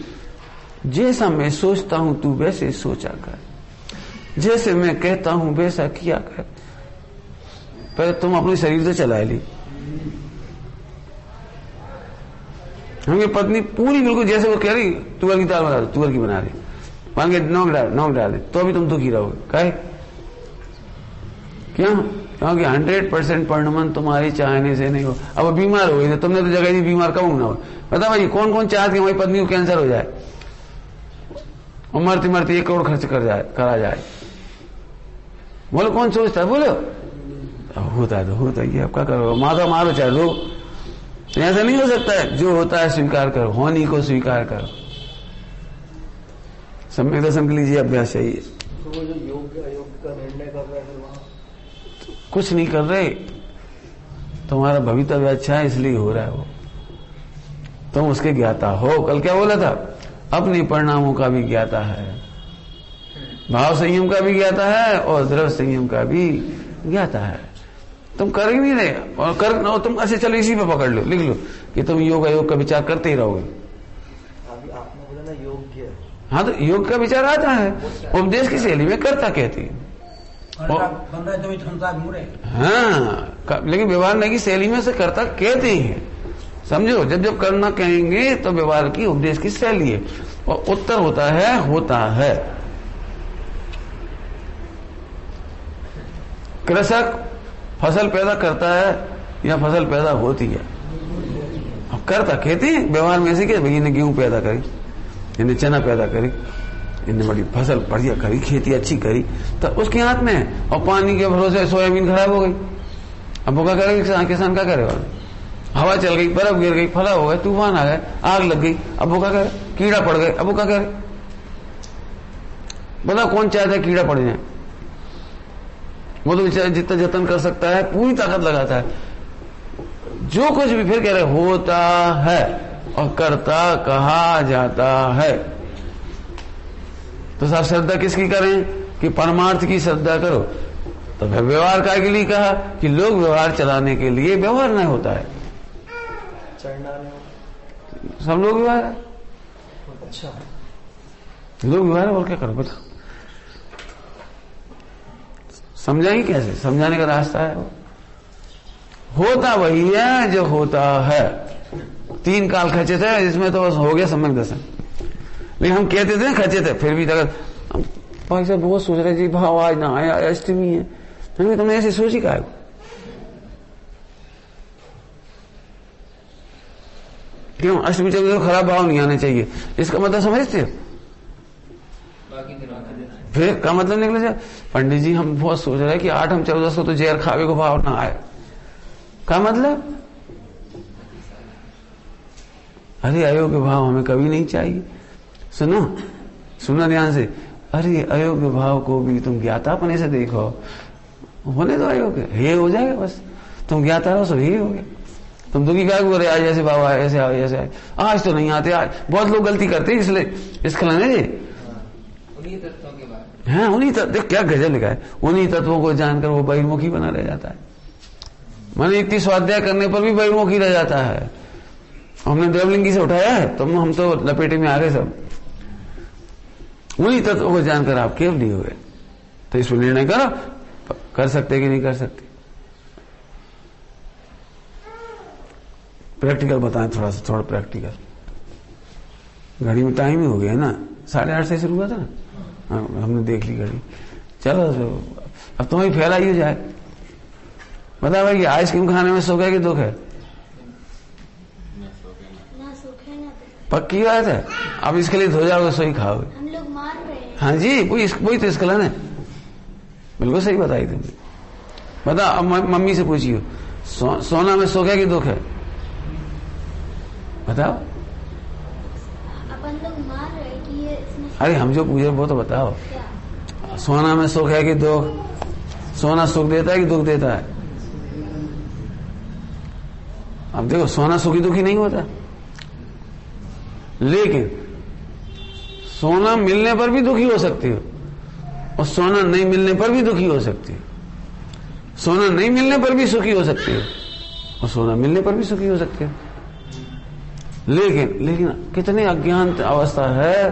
जैसा मैं सोचता हूं तू वैसे सोचा कर, जैसे मैं कहता हूं वैसा किया कर, पर तुम अपने शरीर से चला ली। हमारी पत्नी पूरी बिल्कुल जैसे वो कह रही तुअर की दाल बना दो, तुअर की बना रही, मान के नौक डाल दे, तो अभी तुम दुखी रहोगे। काहे? क्यों? क्योंकि 100% परिणमन तुम्हारी चाहने से नहीं हो। अब बीमार हो गई तो तुमने तो जगह दी बीमार कब होना हो। बता भाई कौन कौन चाहते कि हमारी पत्नी को कैंसर हो जाए और मरते मरते 1 करोड़ खर्च करा जाए? बोलो कौन सोचता है? बोलो। होता है तो होता ही है, अब क्या करो, माता मारो चाहे लो, ऐसा नहीं हो सकता है। जो होता है स्वीकार करो, होनी को स्वीकार करो। सम्यक दर्शन के लिए अभ्यास चाहिए। तो वो जो योग अयोग का निर्णय कर रहे हैं वहां कुछ नहीं कर रहे, तुम्हारा भवितव्य अच्छा है इसलिए हो रहा है वो, तुम उसके ज्ञाता हो। कल क्या बोला था? अपने परिणामों का भी ज्ञाता है, भाव संयम का भी ज्ञाता है और द्रव्य संयम का भी ज्ञाता है। तुम कर ही नहीं रहे और कर तुम ऐसे चलो इसी पे पकड़ लो, लिख लो कि तुम योग अयोग का विचार करते ही रहोगे। अभी आपने बोला ना योग्य, हाँ तो योग का विचार आता है, उपदेश की शैली में कर्ता कहती है। हाँ, लेकिन व्यवहार नहीं की शैली में से कर्ता कहते ही है। समझो, जब जब करना कहेंगे तो व्यवहार की उपदेश की शैली है और उत्तर होता है कृषक फसल पैदा करता है या फसल पैदा होती है? अब करता कहते हैं व्यवहार में ऐसे कि भाई इन्हें गेहूं पैदा करी, इन्हें चना पैदा करी, इन्हें बड़ी फसल बढ़िया करी, खेती अच्छी करी, तो उसके हाथ में है। और पानी के भरोसे सोयाबीन खराब हो गई, अब वो क्या करेगा किसान? क्या करेगा? हवा चल गई, बर्फ गिर गई, फला हो गए, तूफान आ गए, आग लग गई, अब वो क्या करे? कीड़ा पड़ गए, अब वो क्या करे? बताओ कौन चाहता है कीड़ा पड़ जाए? वो तो बेचारा जितना जतन कर सकता है पूरी ताकत लगाता है। जो कुछ भी फिर कह रहे होता है और कर्ता कहा जाता है। तो साहब श्रद्धा किसकी करें? कि परमार्थ की श्रद्धा करो। तो व्यवहार का के लिए कहा कि लोग व्यवहार चलाने के लिए व्यवहार नहीं होता है, सब लोग व्यवहार है। अच्छा, लोग व्यवहार है और क्या करो बताओ? समझाएंगे कैसे? समझाने का रास्ता है वो। होता वही है जो होता है। 3 काल खचे थे, इसमें तो बस हो गया सम्यक दर्शन। लेकिन हम कहते थे खचे थे, फिर भी अगर भाई साहब बहुत सोच रहे जी भाव आज ना आया, अष्टमी है, तुमने ऐसे सोची का क्यों? अष्टमी चल तो खराब भाव नहीं आने चाहिए, इसका मतलब समझते हो? फिर का मतलब निकले जाए पंडित जी हम बहुत सोच रहे हैं कि 8 हम 14 को तो जहर खावे को भाव ना आए, का मतलब? अरे अयोग्य भाव हमें कभी नहीं चाहिए। सुनो ध्यान से। अरे अयोग्य भाव को भी तुम ज्ञातापने से देखो, होने दो अयोग्य, हे हो जाएगा बस। तुम ज्ञाता हो सो हे हो गया। तुम दुखी क्या बोल रहे आज ऐसे भाव आए, ऐसे आए, ऐसे आए, आज तो नहीं आते। आज बहुत लोग गलती करते हैं, इसलिए इस खिलाने जी हाँ उन्हीं तत्व, क्या गजल लिखा है, उन्हीं तत्वों को जानकर वो बहिर्मुखी बना रह जाता है। मैंने इतनी स्वाध्याय करने पर भी बहिर्मुखी रह जाता है। हमने द्रवलिंगी से उठाया है तो हम तो लपेटे में आ गए सब। उन्हीं तत्वों को जानकर आप केवल हो गए। तो इस पर निर्णय करो, कर सकते कि नहीं कर सकते। प्रैक्टिकल बताएं, थोड़ा प्रैक्टिकल। घड़ी में टाइम ही हो गया ना, 8:30 से शुरू हुआ था ना। हाँ, हमने देख ली घड़ी। चलो अब तुम्हें फैला ही हो जाए। बता भाई आइसक्रीम खाने में सुख है कि दुख है? पक्की बात है। अब इसके लिए धो जाओगे सो ही खाओगे। हम लोग मार रहे हैं। हाँ जी, वही तो स्खलन है। बिल्कुल सही बताई तुमने। बता अब मम्मी से पूछियो सोना में सुख है कि दुख है? बताओ। अपन लोग मार रहे हैं कि ये इसमें। अरे हम जो पूछे वो तो बताओ। क्या? सोना में सुख है कि दुख? सोना सुख देता है कि दुख देता है? अब देखो सोना सुखी दुखी नहीं होता, लेकिन सोना मिलने पर भी दुखी हो सकती हो और सोना नहीं मिलने पर भी दुखी हो सकती हो। सोना नहीं मिलने पर भी सुखी हो सकती हो और सोना मिलने पर भी सुखी हो सकती हो। लेकिन कितनी अज्ञान अवस्था है,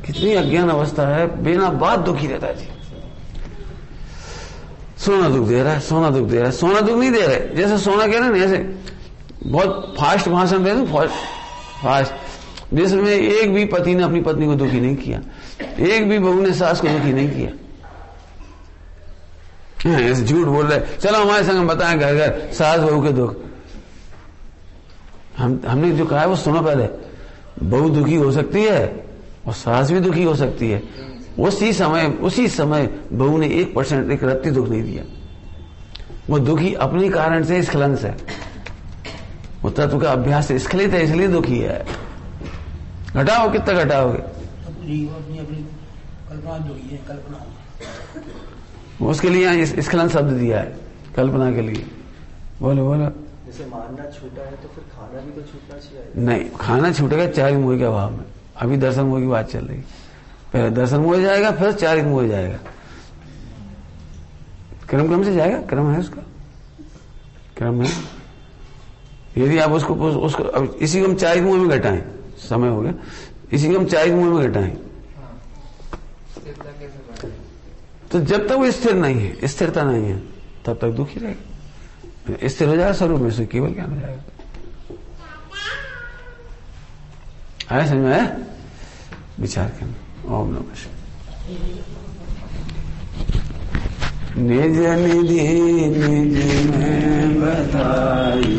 कितनी अज्ञान अवस्था है, बिना बात दुखी रहता है जी। सोना दुख दे रहा है, सोना दुख दे रहा है, सोना दुख नहीं दे रहे। जैसे सोना कह रहे ना, ऐसे बहुत फास्ट भाषण दे दो, फास्ट, जिसमें एक भी पति ने अपनी पत्नी को दुखी नहीं किया, एक भी बहू ने सास को दुखी नहीं किया। ऐसे झूठ बोल रहे, चलो हमारे संग बताएं घर घर सास बहू के दुख। हमने जो कहा है वो सुनो पहले। बहू दुखी हो सकती है और सास भी दुखी हो सकती है। उसी समय बहू ने 1% एक रत्ती दुख नहीं दिया। वो दुखी अपने कारण से, स्खलन से, वो तत्व का अभ्यास से स्खलित है, इसलिए दुखी है। घटाओ, कितना घटाओगे? उसके लिए यहाँ स्खलन शब्द दिया है, कल्पना के लिए। बोलो बोलो। जैसे मानना छूटा है तो फिर खाना भी तो छूटना चाहिए। नहीं, खाना छूटेगा चार मोह के अभाव में। अभी दर्शन मोह की बात चल रही, पहले दर्शन मोह जाएगा, फिर चार मोह जाएगा। क्रम से जाएगा, क्रम है उसका, क्रम है। यदि आप उसको अब इसी को हम चार मोह में घटाएं, समय हो गया, इसी को हम चार मोह में घटाएं, तो जब तक वो स्थिर नहीं है, स्थिरता नहीं है, तब तक दुखी रहेगा। स्थिर हो जाएगा स्वरूप में से, केवल ज्ञान हो जाएगा। आया समझ में? आया? विचार करना। ओम नमः शिवाय। निज निधि निज में बताई